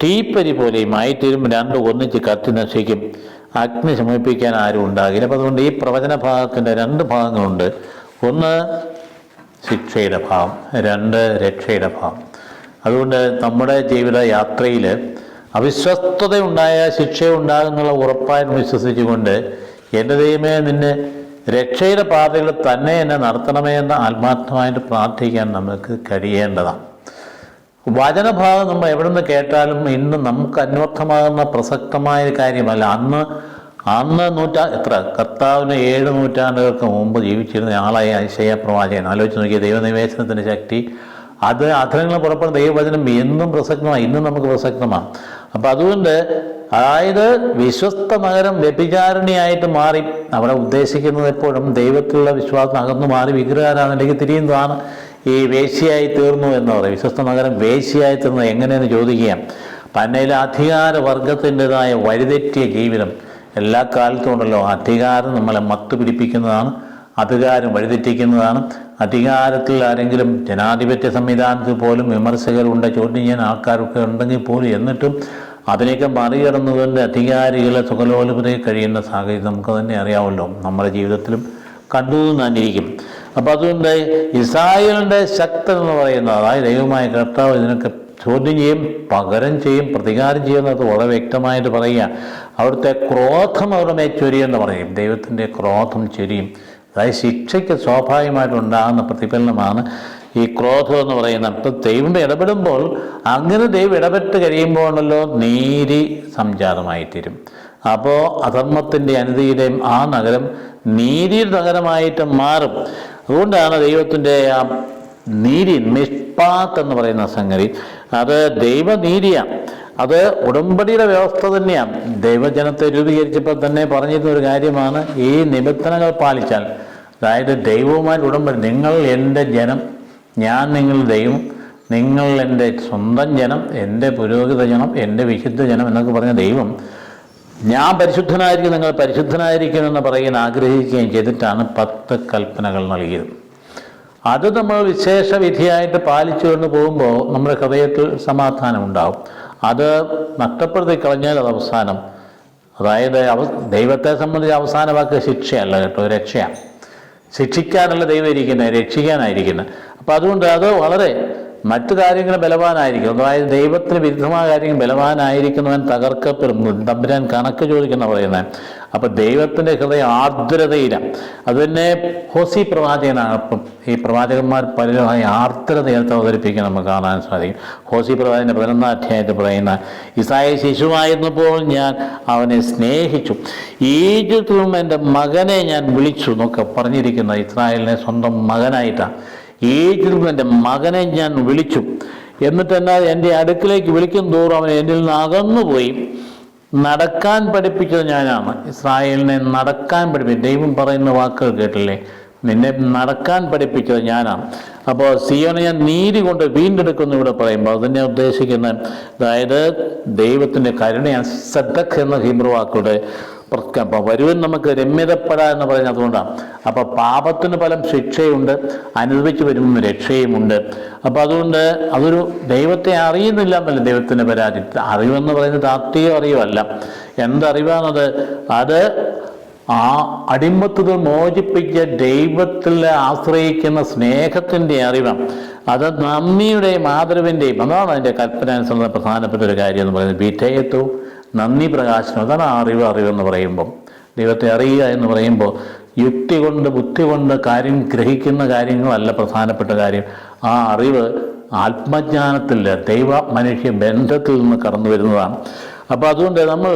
തീപ്പരി പോലെയും ആയിത്തീരും. രണ്ടും ഒന്നിച്ച് കത്തി നശിക്കും. അഗ്നി ശമിപ്പിക്കാൻ ആരും ഉണ്ടാകില്ല. അപ്പം അതുകൊണ്ട് ഈ പ്രവചന ഭാഗത്തിൻ്റെ രണ്ട് ഭാഗങ്ങളുണ്ട്. ഒന്ന് ശിക്ഷയുടെ ഭാഗം, രണ്ട് രക്ഷയുടെ ഭാഗം. അതുകൊണ്ട് നമ്മുടെ ജീവിത യാത്രയിൽ അവിശ്വസ്തതയുണ്ടായ ശിക്ഷയുണ്ടാകുന്നുള്ള ഉറപ്പായിട്ട് വിശ്വസിച്ചുകൊണ്ട് എൻ്റെ ദൈവമേ നിന്നെ രക്ഷയുടെ പാതയിൽ തന്നെ എന്നെ നടത്തണമേ എന്ന് ആത്മാർത്ഥമായിട്ട് പ്രാർത്ഥിക്കാൻ നമുക്ക് കഴിയേണ്ടതാണ്. വചനഭാഗം നമ്മൾ എവിടെ നിന്ന് കേട്ടാലും ഇന്ന് നമുക്ക് അന്വർത്ഥമാകുന്ന പ്രസക്തമായ കാര്യമല്ല. അന്ന് കർത്താവിന് 7 നൂറ്റാണ്ടുകൾക്ക് മുമ്പ് ജീവിച്ചിരുന്ന ആളായ യെശയ്യാ പ്രവാചകൻ ആലോചിച്ച് നോക്കിയ ദൈവനിവേശനത്തിൻ്റെ ശക്തി. അത് അധരങ്ങൾ പുറപ്പെടുന്ന ദൈവവചനം എന്നും പ്രസക്തമാണ്, ഇന്നും നമുക്ക് പ്രസക്തമാണ്. അപ്പം അതുകൊണ്ട് അതായത് വിശ്വസ്ത നഗരം വ്യഭിചാരിണിയായിട്ട് മാറി. അവിടെ ഉദ്ദേശിക്കുന്നത് എപ്പോഴും ദൈവത്തിലുള്ള വിശ്വാസം അകന്നു മാറി വിഗ്രഹാരാധനയിലേക്ക് തിരിയുന്നതാണ് ഈ വേശ്യയായി തീർന്നു എന്ന് പറയും. വിശ്വസ്ത നഗരം വേശ്യയായി തീർന്നത് എങ്ങനെയെന്ന് ചോദിക്കുകയാണ്. പന്നയിലെ അധികാരവർഗത്തിൻ്റെതായ വഴിതെറ്റിയ ജീവിതം എല്ലാ കാലത്തും ഉണ്ടല്ലോ. അധികാരം നമ്മളെ മത്തു പിടിപ്പിക്കുന്നതാണ്, അധികാരം വഴിതെറ്റിക്കുന്നതാണ്. അധികാരത്തിൽ ആരെങ്കിലും ജനാധിപത്യ സംവിധാനത്തിൽ പോലും വിമർശകരുണ്ട്, ചോദ്യം ചെയ്യാൻ ആൾക്കാരൊക്കെ ഉണ്ടെങ്കിൽ പോലും എന്നിട്ടും അതിനെയൊക്കെ മറികടന്നുകൊണ്ട് അധികാരികളെ സുഖലോലുപതയിൽ കഴിയുന്ന സാഹചര്യം നമുക്ക് തന്നെ അറിയാമല്ലോ, നമ്മുടെ ജീവിതത്തിലും കണ്ടു തന്നിരിക്കും. അപ്പം അതുകൊണ്ട് ഇസ്രായേലിൻ്റെ ശക്തൻ എന്ന് പറയുന്നത്, അതായത് ദൈവമായ കർത്താവ് ഇതിനൊക്കെ ചോദ്യം ചെയ്യും, പകരം ചെയ്യും, പ്രതികാരം ചെയ്യുന്നത് വളരെ വ്യക്തമായിട്ട് പറയുക. അവിടുത്തെ ക്രോധം അവരുടെ മേൽ ചൊരിയെന്ന് പറയും. ദൈവത്തിൻ്റെ ക്രോധം ചൊരിയും. അതായത് ശിക്ഷയ്ക്ക് സ്വാഭാവികമായിട്ടുണ്ടാകുന്ന പ്രതിഫലനമാണ് ഈ ക്രോധം എന്ന് പറയുന്നത്. അപ്പം ദൈവം ഇടപെടുമ്പോൾ അങ്ങനെ ദൈവം ഇടപെട്ട് കഴിയുമ്പോഴാണല്ലോ നീതി സംജാതമായിത്തീരും. അപ്പോൾ അധർമ്മത്തിൻ്റെ അനീതിയുടെയും ആ നഗരം നീതിയുടെ നഗരമായിട്ട് മാറും. അതുകൊണ്ടാണ് ദൈവത്തിൻ്റെ ആ നീതി, മിഷ്പാത്ത് എന്ന് പറയുന്ന സംഗതി, അത് ദൈവനീതിയാണ്. അത് ഉടമ്പടിയുടെ വ്യവസ്ഥ തന്നെയാണ്. ദൈവജനത്തെ രൂപീകരിച്ചപ്പോൾ തന്നെ പറഞ്ഞിരുന്ന ഒരു കാര്യമാണ്, ഈ നിബന്ധനകൾ പാലിച്ചാൽ, അതായത് ദൈവവുമായിട്ട് ഉടമ്പടി, നിങ്ങൾ എൻ്റെ ജനം, ഞാൻ നിങ്ങളുടെ ദൈവം, നിങ്ങൾ എൻ്റെ സ്വന്തം ജനം, എൻ്റെ പുരോഹിത ജനം, എൻ്റെ വിശുദ്ധ ജനം എന്നൊക്കെ പറഞ്ഞ ദൈവം, ഞാൻ പരിശുദ്ധനായിരിക്കും, നിങ്ങൾ പരിശുദ്ധനായിരിക്കുമെന്ന് പറയുന്ന ആഗ്രഹിക്കുകയും ചെയ്തിട്ടാണ് 10 കൽപ്പനകൾ നൽകിയത്. അത് നമ്മൾ വിശേഷ വിധിയായിട്ട് പാലിച്ചു കൊണ്ട് പോകുമ്പോൾ നമ്മുടെ ഹൃദയത്തിൽ സമാധാനം ഉണ്ടാകും. അത് നഷ്ടപ്പെടുത്തി കളഞ്ഞാൽ അത് അവസാനം, അതായത് ദൈവത്തെ സംബന്ധിച്ച് അവസാന വാക്ക് ശിക്ഷയല്ല കേട്ടോ, രക്ഷയാണ്. ശിക്ഷിക്കാനല്ല ദൈവം ഇരിക്കുന്നത്, രക്ഷിക്കാനായിരിക്കുന്നത്. അപ്പം അതുകൊണ്ട് അത് വളരെ മറ്റു കാര്യങ്ങൾ ബലവാനായിരിക്കും. അതായത് ദൈവത്തിന് വിരുദ്ധമായ കാര്യങ്ങൾ ബലവാനായിരിക്കുന്നവൻ തകർക്കപ്പെടും. തമ്പുരാൻ കണക്ക് ചോദിക്കുന്ന പറയുന്നത്. അപ്പൊ ദൈവത്തിന്റെ ഹൃദയം ആർദ്രതയിലാണ്. അത് തന്നെ ഹോസി പ്രവാചകനാണ്. അപ്പം ഈ പ്രവാചകന്മാർ പലരുമായി ആർദ്രതയെടുത്ത് അവതരിപ്പിക്കാൻ നമുക്ക് കാണാൻ സാധിക്കും. ഹോസി പ്രവാചകന്റെ 11-ാം അധ്യായത്തിൽ പറയുന്ന, ഇസ്രായേൽ ശിശുവായിരുന്നപ്പോൾ ഞാൻ അവനെ സ്നേഹിച്ചു, ഈജിപ്തിൽ നിന്നും എൻ്റെ മകനെ ഞാൻ വിളിച്ചു എന്നൊക്കെ പറഞ്ഞിരിക്കുന്ന ഇസ്രായേലിനെ സ്വന്തം മകനായിട്ടാണ്. ഈജിപ്തിൽ നിന്ന് എൻ്റെ മകനെ ഞാൻ വിളിച്ചു. എന്നിട്ട് എന്നാൽ എൻ്റെ അടുക്കിലേക്ക് വിളിക്കും തോറും അവൻ എന്നിൽ നിന്ന് അകന്നുപോയി. നടക്കാൻ പഠിപ്പിച്ചത് ഞാനാണ്. ഇസ്രായേലിനെ നടക്കാൻ പഠിപ്പിച്ചു. ദൈവം പറയുന്ന വാക്കുകൾ കേട്ടില്ലേ? നിന്നെ നടക്കാൻ പഠിപ്പിച്ചത് ഞാനാണ്. അപ്പോൾ സിയോനെ ഞാൻ നീതി കൊണ്ട് വീണ്ടെടുക്കുന്നു ഇവിടെ പറയുമ്പോൾ അതിനെ ഉദ്ദേശിക്കുന്ന, അതായത് ദൈവത്തിൻ്റെ കരുണയാണ്. സദഖ് എന്ന ഹീബ്രു വാക്കുകളുടെ അപ്പം വരുവൻ നമുക്ക് രമ്യതപ്പെടാ എന്ന് പറയുന്നത് അതുകൊണ്ടാണ്. അപ്പോൾ പാപത്തിന് ഫലം ശിക്ഷയുണ്ട്, അനുഭവിച്ച് വരുന്ന രക്ഷയുമുണ്ട്. അപ്പോൾ അതുകൊണ്ട് അതൊരു ദൈവത്തെ അറിയുന്നില്ല എന്നല്ല ദൈവത്തിൻ്റെ പരാതി. അറിവെന്ന് പറയുന്നത് താത്വിക അറിവല്ല. എന്തറിവാണത്? അത് ആ അടിമത്തത്തിൽ മോചിപ്പിച്ച ദൈവത്തിൽ ആശ്രയിക്കുന്ന സ്നേഹത്തിൻ്റെ അറിവാണ്. അത് നന്ദിയുടെയും ആദരവിൻ്റെയും, അതാണ് അതിൻ്റെ കൽപ്പന അനുസരിച്ച് പ്രധാനപ്പെട്ട ഒരു കാര്യം എന്ന് പറയുന്നത്. വിധേയത്വവും നന്ദി പ്രകാശനം, അതാണ് അറിവെന്ന് പറയുമ്പം. ദൈവത്തെ അറിയുക എന്ന് പറയുമ്പോൾ യുക്തി കൊണ്ട് ബുദ്ധി കൊണ്ട് കാര്യം ഗ്രഹിക്കുന്ന കാര്യങ്ങളല്ല പ്രധാനപ്പെട്ട കാര്യം. ആ അറിവ് ആത്മജ്ഞാനത്തിൽ ദൈവ മനുഷ്യ ബന്ധത്തിൽ നിന്ന് കടന്നു വരുന്നതാണ്. അപ്പോൾ അതുകൊണ്ട് നമ്മൾ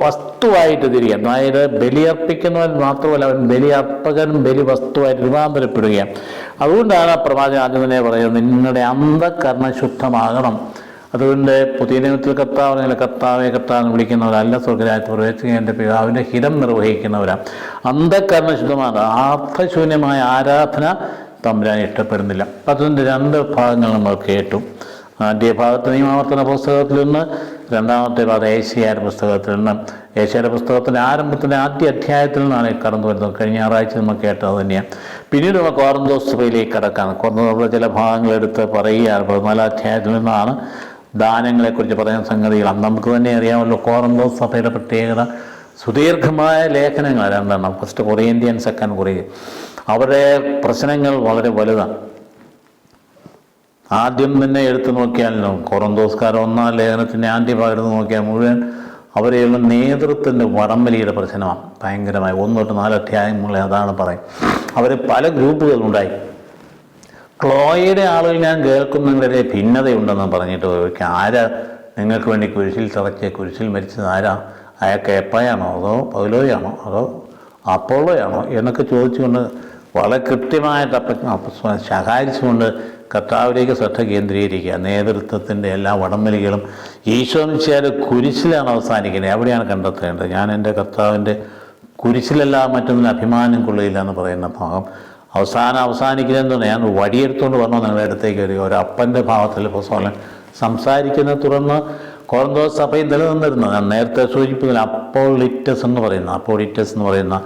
വസ്തുവായിട്ട് തിരികെ, അതായത് ബലിയർപ്പിക്കുന്നവൻ മാത്രമല്ല, അവൻ ബലിയർപ്പകനും ബലി വസ്തുവായിട്ട് രൂപാന്തരപ്പെടുകയാണ്. അതുകൊണ്ടാണ് ആ പ്രവാചകൻ ആദ്യം തന്നെ പറയുന്നത്, നിങ്ങളുടെ അന്ധകരണം ശുദ്ധമാകണം. അതുകൊണ്ട് പുതിയ നിയമത്തിൽ കർത്താവെ കർത്താവെന്ന് വിളിക്കുന്നവരല്ല സ്വർഗ്ഗരാജ്യത്തിൽ പ്രവേശിക്കുക, എൻ്റെ പിതാവിൻ്റെ ഹിതം നിർവഹിക്കുന്നവരാണ്. അന്ധകരണ ശുദ്ധമാണ്. അർത്ഥശൂന്യമായ ആരാധന തമ്പുരാൻ ഇഷ്ടപ്പെടുന്നില്ല. അതിൻ്റെ 2 ഭാഗങ്ങൾ നമ്മൾ കേട്ടു. ആദ്യ ഭാഗത്ത് നിയമാവർത്തന പുസ്തകത്തിൽ നിന്ന്, രണ്ടാമത്തെ ഭാഗത്ത് ഏശയ്യായുടെ പുസ്തകത്തിൽ നിന്ന്. ഏശയ്യായുടെ പുസ്തകത്തിൻ്റെ ആരംഭത്തിൻ്റെ ആദ്യ അധ്യായത്തിൽ നിന്നാണ് കടന്നു വരുന്നത്. കഴിഞ്ഞ ഞായറാഴ്ച നമ്മൾ കേട്ടത് തന്നെയാണ്. പിന്നീട് നമ്മൾ കോറിന്തോസ് സഭയിലേക്ക് കടക്കാം. കോറിന്തോസിലെ ചില ഭാഗങ്ങളെടുത്ത് പറയുകയാണ്. 14-ാം അധ്യായത്തിൽ നിന്നാണ് ദാനങ്ങളെക്കുറിച്ച് പറയുന്ന സംഗതികൾ. നമുക്ക് തന്നെ അറിയാമല്ലോ കോറിന്തോസ് സഭയുടെ പ്രത്യേകത. സുദീർഘമായ ലേഖനങ്ങൾ 2 ഫസ്റ്റ് കൊറിന്ത്യൻ, സെക്കൻഡ് കൊറിന്ത്യൻ. അവരുടെ പ്രശ്നങ്ങൾ വളരെ വലുതാണ്. ആദ്യം തന്നെ എടുത്തു നോക്കിയാലോ കൊറിന്തോസ്കാർ 1-ാം ലേഖനത്തിൻ്റെ ആദ്യ ഭാഗം എടുത്ത് നോക്കിയാൽ മുഴുവൻ അവരെയുള്ള നേതൃത്വത്തിൻ്റെ വടംവലിയുടെ പ്രശ്നമാണ് ഭയങ്കരമായി. 1 തൊട്ട് 4 അധ്യായങ്ങളെ അതാണ് പറയും. അവർ പല ഗ്രൂപ്പുകളുണ്ടായി. ക്ലോയയുടെ ആളുകൾ ഞാൻ കേൾക്കുന്നവരുടെ ഭിന്നതയുണ്ടെന്ന് പറഞ്ഞിട്ട് ആരാ നിങ്ങൾക്ക് വേണ്ടി കുരിശിൽ തറച്ച് കുരിശിൽ മരിച്ചത് ആരാ? അയാൾക്ക് എപ്പയാണോ അതോ പൗലോയാണോ അതോ അപ്പോളോയാണോ എന്നൊക്കെ ചോദിച്ചുകൊണ്ട് വളരെ കൃത്യമായിട്ട് ശകാരിച്ചുകൊണ്ട് കർത്താവിലേക്ക് ശ്രദ്ധ കേന്ദ്രീകരിക്കുക. നേതൃത്വത്തിൻ്റെ എല്ലാ വടംവലികളും ഈശോമിശിഹായുടെ കുരിശിലാണ് അവസാനിക്കുന്നത്. എവിടെയാണ് കണ്ടെത്തേണ്ടത്? ഞാൻ എൻ്റെ കർത്താവിൻ്റെ കുരിശിലെല്ലാം മറ്റൊന്നിന് അഭിമാനം കൊള്ളുകയില്ല എന്ന് പറയുന്ന ഭാഗം അവസാനിക്കുന്നതെന്ന് ഞാൻ വടിയെടുത്തുകൊണ്ട് വന്നോ നിങ്ങളുടെ അടുത്തേക്ക് വരിക. ഒരു അപ്പൻ്റെ ഭാവത്തിൽ പുസ്തകം സംസാരിക്കുന്നത് തുടർന്ന് കോറിന്തോസ് സഭയിൽ നിലനിന്നിരുന്നത് ഞാൻ നേരത്തെ സൂചിപ്പിക്കുന്ന അപ്പോളിറ്റസ് എന്ന് പറയുന്ന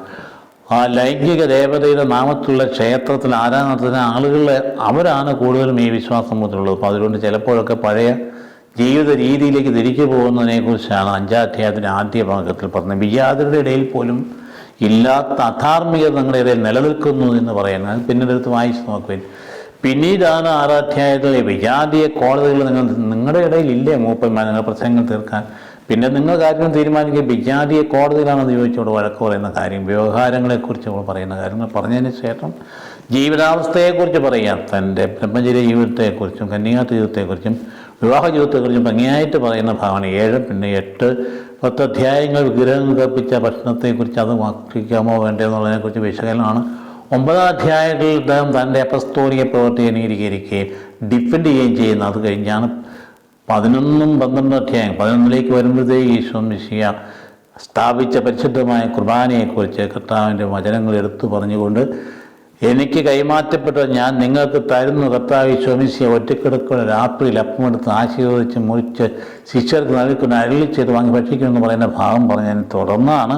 ആ ലൈംഗിക ദേവതയുടെ നാമത്തിലുള്ള ക്ഷേത്രത്തിൽ ആരാധന ആളുകളെ അവരാണ് കൂടുതലും ഈ വിശ്വാസം മുതലുള്ളത്. അപ്പോൾ അതുകൊണ്ട് ചിലപ്പോഴൊക്കെ പഴയ ജീവിത രീതിയിലേക്ക് തിരിച്ചു പോകുന്നതിനെക്കുറിച്ചാണ് 5-ാം അധ്യായത്തിൻ്റെ ആദ്യ ഭാഗത്തിൽ പറഞ്ഞത്. വിജാതരുടെ ഇടയിൽ പോലും ഇല്ലാത്ത അധാർമികത നിങ്ങളുടെ ഇടയിൽ നിലനിൽക്കുന്നു എന്ന് പറയുന്നത്. പിന്നീട് എടുത്ത് വായിച്ച് നോക്കുകയും പിന്നീടാണ് 6-ാം അധ്യായത്തിൽ വിജാതീയ കോടതികൾ നിങ്ങളുടെ ഇടയിൽ ഇല്ലേ മൂപ്പന്മാർ നിങ്ങൾ പ്രശ്നങ്ങൾ തീർക്കാൻ? പിന്നെ നിങ്ങൾ കാര്യങ്ങൾ തീരുമാനിക്കുക വിജാതീയ കോടതിയിലാണെന്ന് ചോദിച്ചോട് വഴക്ക് പറയുന്ന കാര്യം, വ്യവഹാരങ്ങളെക്കുറിച്ച് പറയുന്ന കാര്യങ്ങൾ പറഞ്ഞതിന് ശേഷം ജീവിതാവസ്ഥയെക്കുറിച്ച് പറയുക. തൻ്റെ ബ്രഹ്മചര്യ ജീവിതത്തെക്കുറിച്ചും കന്യാത്വ ജീവിതത്തെക്കുറിച്ചും വിവാഹ ജീവിതത്തെക്കുറിച്ചും ഭംഗിയായിട്ട് പറയുന്ന ഭാഗമാണ് 7, പിന്നെ 8, 10 അധ്യായങ്ങൾ വിഗ്രഹം കൽപ്പിച്ച ഭക്ഷണത്തെക്കുറിച്ച് അത് ഭക്ഷിക്കാമോ വേണ്ടതെന്നുള്ളതിനെക്കുറിച്ച് വിശകലനമാണ്. 9-ാം അധ്യായത്തിൽ അദ്ദേഹം തൻ്റെ അപ്പസ്തോലിക പ്രവൃത്തി അംഗീകരിക്കുകയും ഡിഫെൻഡ് ചെയ്യുകയും ചെയ്യുന്നത്. അത് കഴിഞ്ഞാണ് 11ഉം 12ഉം അധ്യായം 11ലേക്ക് വരുമ്പോഴത്തേക്ക് ഈശോ മിശിഹ സ്ഥാപിച്ച പരിശുദ്ധമായ കുർബാനയെക്കുറിച്ച് കർത്താവിൻ്റെ വചനങ്ങൾ എടുത്തു പറഞ്ഞുകൊണ്ട് എനിക്ക് കൈമാറ്റപ്പെട്ട ഞാൻ നിങ്ങൾക്ക് തരുന്നു കർത്താവ് ഈശോ മിശിഹ ഒറ്റക്കിടക്കുന്ന രാത്രിയിൽ അപ്പമെടുത്ത് ആശീർവദിച്ച് മുറിച്ച് ശിഷ്യർക്ക് നൽകിക്കൊണ്ട് അരുളി ചെയ്ത് വാങ്ങി ഭക്ഷിക്കുമെന്ന് പറയുന്ന ഭാഗം പറഞ്ഞതിന് തുടർന്നാണ്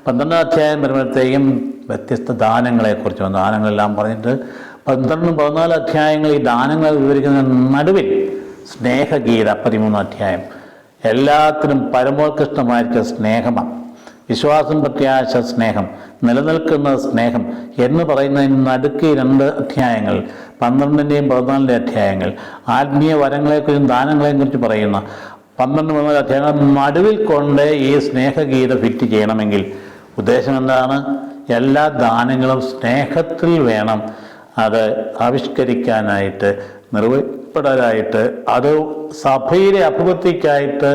12ാം അധ്യായം വരുമ്പോഴത്തേക്കും വ്യത്യസ്ത ദാനങ്ങളെക്കുറിച്ച് ദാനങ്ങളെല്ലാം പറഞ്ഞിട്ട് 12ഉം 14 അധ്യായങ്ങൾ ഈ ദാനങ്ങൾ വിവരിക്കുന്ന നടുവിൽ സ്നേഹഗീത 13-ാം അധ്യായം എല്ലാത്തിനും പരമോത്കൃഷ്ടമായിരിച്ച സ്നേഹമാണ്. വിശ്വാസം, പ്രത്യാശ, സ്നേഹം, നിലനിൽക്കുന്ന സ്നേഹം എന്ന് പറയുന്നതിന് നടുക്ക് 2 അധ്യായങ്ങൾ, 12ൻ്റെയും 14ൻ്റെയും അധ്യായങ്ങൾ, ആത്മീയ വരങ്ങളെക്കുറിച്ചും ദാനങ്ങളെയും കുറിച്ച് പറയുന്ന 12-14 അധ്യായങ്ങൾ നടുവിൽ കൊണ്ട് ഈ സ്നേഹഗീത ഫിറ്റ് ചെയ്യണമെങ്കിൽ ഉദ്ദേശം എന്താണ്? എല്ലാ ദാനങ്ങളും സ്നേഹത്തിൽ വേണം അത് ആവിഷ്കരിക്കാനായിട്ട്, നിർവഹിപ്പെടാനായിട്ട്, അത് സഭയിലെ അഭിവൃദ്ധിക്കായിട്ട്,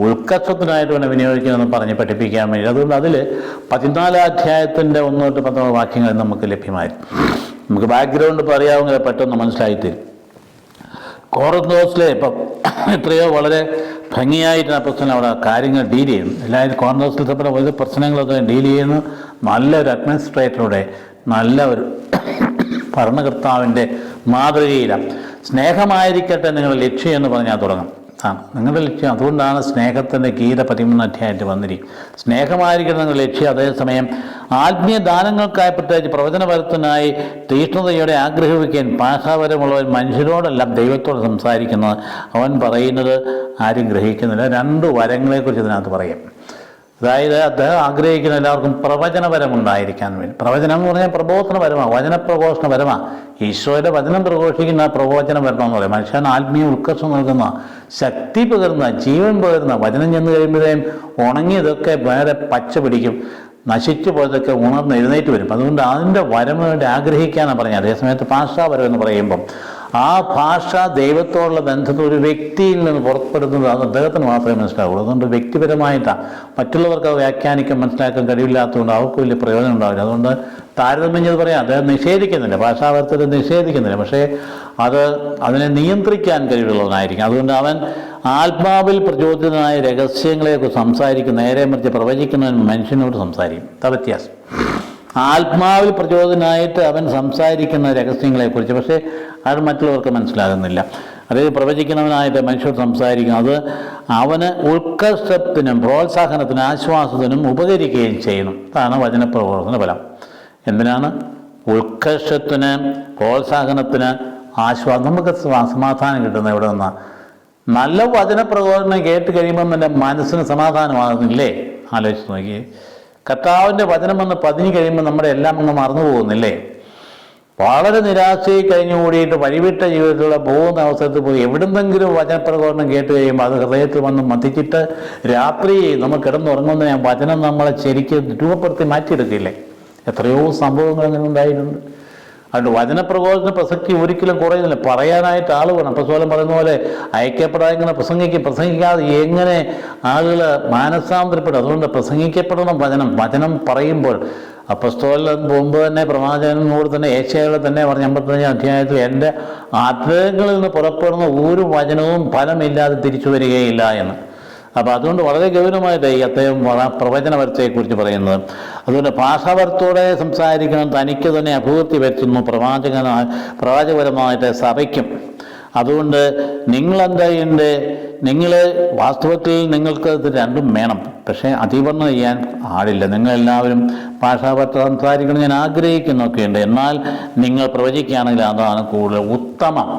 ഉത്കർഷത്തിനായിട്ട് വേണം വിനിയോഗിക്കണമെന്ന് പറഞ്ഞ് പഠിപ്പിക്കാൻ വേണ്ടി. അതുകൊണ്ട് അതിൽ 14 അധ്യായത്തിൻ്റെ 1 തൊട്ട് 19 വാക്യങ്ങൾ നമുക്ക് ലഭ്യമായിരുന്നു. നമുക്ക് ബാക്ക്ഗ്രൗണ്ട് പറയാവുന്ന പെട്ടെന്ന് മനസ്സിലായിത്തരും. കോറിന്തോസിലെ ഇപ്പം എത്രയോ വളരെ ഭംഗിയായിട്ട് ആ പുസ്തകം അവിടെ കാര്യങ്ങൾ ഡീൽ ചെയ്യുന്നു. എല്ലാവരും കോറിന്തോസിൽ തമ്മിൽ വലിയ പ്രശ്നങ്ങളൊക്കെ ഡീൽ ചെയ്യുന്നു. നല്ലൊരു അഡ്മിനിസ്ട്രേറ്ററുടെ, നല്ല ഒരു ഭരണകർത്താവിൻ്റെ മാതൃകയിലാണ്. സ്നേഹമായിരിക്കട്ടെ നിങ്ങളുടെ ലക്ഷ്യം എന്ന് പറഞ്ഞാൽ തുടങ്ങും. നിങ്ങളുടെ ലക്ഷ്യം. അതുകൊണ്ടാണ് സ്നേഹത്തിൻ്റെ ഗീത 13 അധ്യായത്തിൽ വന്നിരിക്കും. സ്നേഹമായിരിക്കണം നിങ്ങളുടെ ലക്ഷ്യം. അതേസമയം ആത്മീയ ദാനങ്ങൾക്കായി, പ്രത്യേകിച്ച് പ്രവചനപരത്തിനായി തീഷ്ണതയോടെ ആഗ്രഹിക്കാൻ ഭാഷാപരമുള്ളവൻ മനുഷ്യരോടല്ല ദൈവത്തോട് സംസാരിക്കുന്നത്. അവൻ പറയുന്നത് ആരും ഗ്രഹിക്കുന്നില്ല. 2 വരങ്ങളെക്കുറിച്ച് ഇതിനകത്ത് പറയാം. അതായത് അദ്ദേഹം ആഗ്രഹിക്കുന്ന എല്ലാവർക്കും പ്രവചനപരമുണ്ടായിരിക്കാൻ വേണ്ടി. പ്രവചനം എന്ന് പറഞ്ഞാൽ പ്രബോധനപരമാണ്, വചനപ്രഘോഷണപരമാണ്. ഈശോയുടെ വചനം പ്രഘോഷിക്കുന്ന പ്രവചനപരം എന്ന് പറയും. മനുഷ്യൻ ആത്മീയ ഉത്കർഷം നൽകുന്ന, ശക്തി പകരുന്ന, ജീവൻ പകരുന്ന. വചനം ചെന്ന് കഴിയുമ്പോഴേയും ഉണങ്ങിയതൊക്കെ വേറെ പച്ച പിടിക്കും, നശിച്ചു പോയതൊക്കെ ഉണർന്ന് എഴുന്നേറ്റ് വരും. അതുകൊണ്ട് അതിൻ്റെ വരം വേണ്ടി ആഗ്രഹിക്കാനാണ് പറഞ്ഞത്. അതേസമയത്ത് ഭാഷാപരം എന്ന് പറയുമ്പം ആ ഭാഷ ദൈവത്തോടുള്ള ബന്ധത്തിൽ ഒരു വ്യക്തിയിൽ നിന്ന് പുറപ്പെടുന്നത് അത് അദ്ദേഹത്തിന് മാത്രമേ മനസ്സിലാവുള്ളൂ. അതുകൊണ്ട് വ്യക്തിപരമായിട്ടാണ്. മറ്റുള്ളവർക്ക് അത് വ്യാഖ്യാനിക്കാൻ മനസ്സിലാക്കാൻ കഴിവില്ലാത്തതുകൊണ്ട് അവർക്ക് വലിയ പ്രയോജനം ഉണ്ടാവില്ല. അതുകൊണ്ട് താരതമ്യം ചെയ്ത് പറയാം, അദ്ദേഹം നിഷേധിക്കുന്നില്ല, ഭാഷാപരത്തിൽ നിഷേധിക്കുന്നില്ല. പക്ഷേ അതിനെ നിയന്ത്രിക്കാൻ കഴിവുള്ളവനായിരിക്കും. അതുകൊണ്ട് അവൻ ആത്മാവിൽ പ്രചോദിതനായ രഹസ്യങ്ങളെയൊക്കെ സംസാരിക്കും. നേരെ മറിച്ച് പ്രവചിക്കുന്നവൻ മനുഷ്യനോട് സംസാരിക്കും. വ്യത്യാസം. ആത്മാവിൽ പ്രചോദനായിട്ട് അവൻ സംസാരിക്കുന്ന രഹസ്യങ്ങളെക്കുറിച്ച്, പക്ഷേ അത് മറ്റുള്ളവർക്ക് മനസ്സിലാകുന്നില്ല. അതായത് പ്രവചിക്കുന്നവനായിട്ട് മനുഷ്യർ സംസാരിക്കും. അത് അവന് ഉത്കർഷത്തിനും പ്രോത്സാഹനത്തിനും ആശ്വാസത്തിനും ഉപകരിക്കുകയും ചെയ്യണം. അതാണ് വചനപ്രബോധന ഫലം. എന്തിനാണ്? ഉത്കർഷത്തിന്, പ്രോത്സാഹനത്തിന്, ആശ്വാസം. നമുക്ക് സമാധാനം കിട്ടുന്നത് എവിടെ നിന്നാണ്? നല്ല വചനപ്രബോധനം കേട്ട് കഴിയുമ്പം എൻ്റെ മനസ്സിന് സമാധാനമാകുന്നില്ലേ? ആലോചിച്ച് നോക്കി. കർത്താവിൻ്റെ വചനം വന്ന് പതിഞ്ഞു കഴിയുമ്പോൾ നമ്മുടെ എല്ലാം അങ്ങ് മറന്നു പോകുന്നില്ലേ? വളരെ നിരാശയിൽ കഴിഞ്ഞു കൂടിയിട്ട് വഴിവിട്ട ജീവിതത്തിലൂടെ പോകുന്ന അവസരത്തിൽ പോയി എവിടുന്നെങ്കിലും വചനപ്രകോപനം കേട്ട് കഴിയുമ്പോൾ അത് ഹൃദയത്തിൽ വന്ന് മതിച്ചിട്ട് രാത്രി നമ്മൾ കിടന്നുറങ്ങുന്ന വചനം നമ്മളെ ശരിക്കും രൂപപ്പെടുത്തി മാറ്റിയെടുക്കില്ലേ? എത്രയോ സംഭവങ്ങൾ അങ്ങനെ ഉണ്ടായിട്ടുണ്ട്. അതുകൊണ്ട് വചനപ്രബോധന പ്രസക്തി ഒരിക്കലും കുറയുന്നില്ല. പറയാനായിട്ട് ആൾ വേണം. അപ്പോസ്തലൻ പറയുന്ന പോലെ അയക്കപ്പെടാതിങ്ങനെ പ്രസംഗിക്കാതെ എങ്ങനെ ആളുകൾ മാനസാന്തരപ്പെടും? അതുകൊണ്ട് പ്രസംഗിക്കപ്പെടണം വചനം പറയുമ്പോൾ. അപ്പോസ്തലൻ മുമ്പ് തന്നെ പ്രവാചകനോട് തന്നെ ഏശയ്യായോട് തന്നെ പറഞ്ഞ 55 അധ്യായത്തിൽ എൻ്റെ ആത്മങ്ങളിൽ നിന്ന് പുറപ്പെടുന്ന ഒരു വചനവും ഫലമില്ലാതെ തിരിച്ചു വരികയില്ല എന്ന്. അപ്പോൾ അതുകൊണ്ട് വളരെ ഗൗരവമായിട്ട് ഈ അദ്ദേഹം പ്രവചനപരത്തെക്കുറിച്ച് പറയുന്നത്. അതുകൊണ്ട് ഭാഷാപരത്തോടെ സംസാരിക്കണം. തനിക്ക് തന്നെ അഭിവൃദ്ധി വരുത്തുന്നു പ്രവാചകപരമായിട്ട് സഭയ്ക്കും. അതുകൊണ്ട് നിങ്ങളെന്തായുണ്ട്? നിങ്ങൾ വാസ്തവത്തിൽ നിങ്ങൾക്ക് ഇത് രണ്ടും വേണം. പക്ഷേ അതിവർണ്ണ ചെയ്യാൻ ആളില്ല. നിങ്ങളെല്ലാവരും ഭാഷാപരത്ത് സംസാരിക്കണം ഞാൻ ആഗ്രഹിക്കുന്നൊക്കെയുണ്ട്. എന്നാൽ നിങ്ങൾ പ്രവചിക്കുകയാണെങ്കിൽ അതാണ് കൂടുതൽ ഉത്തമം.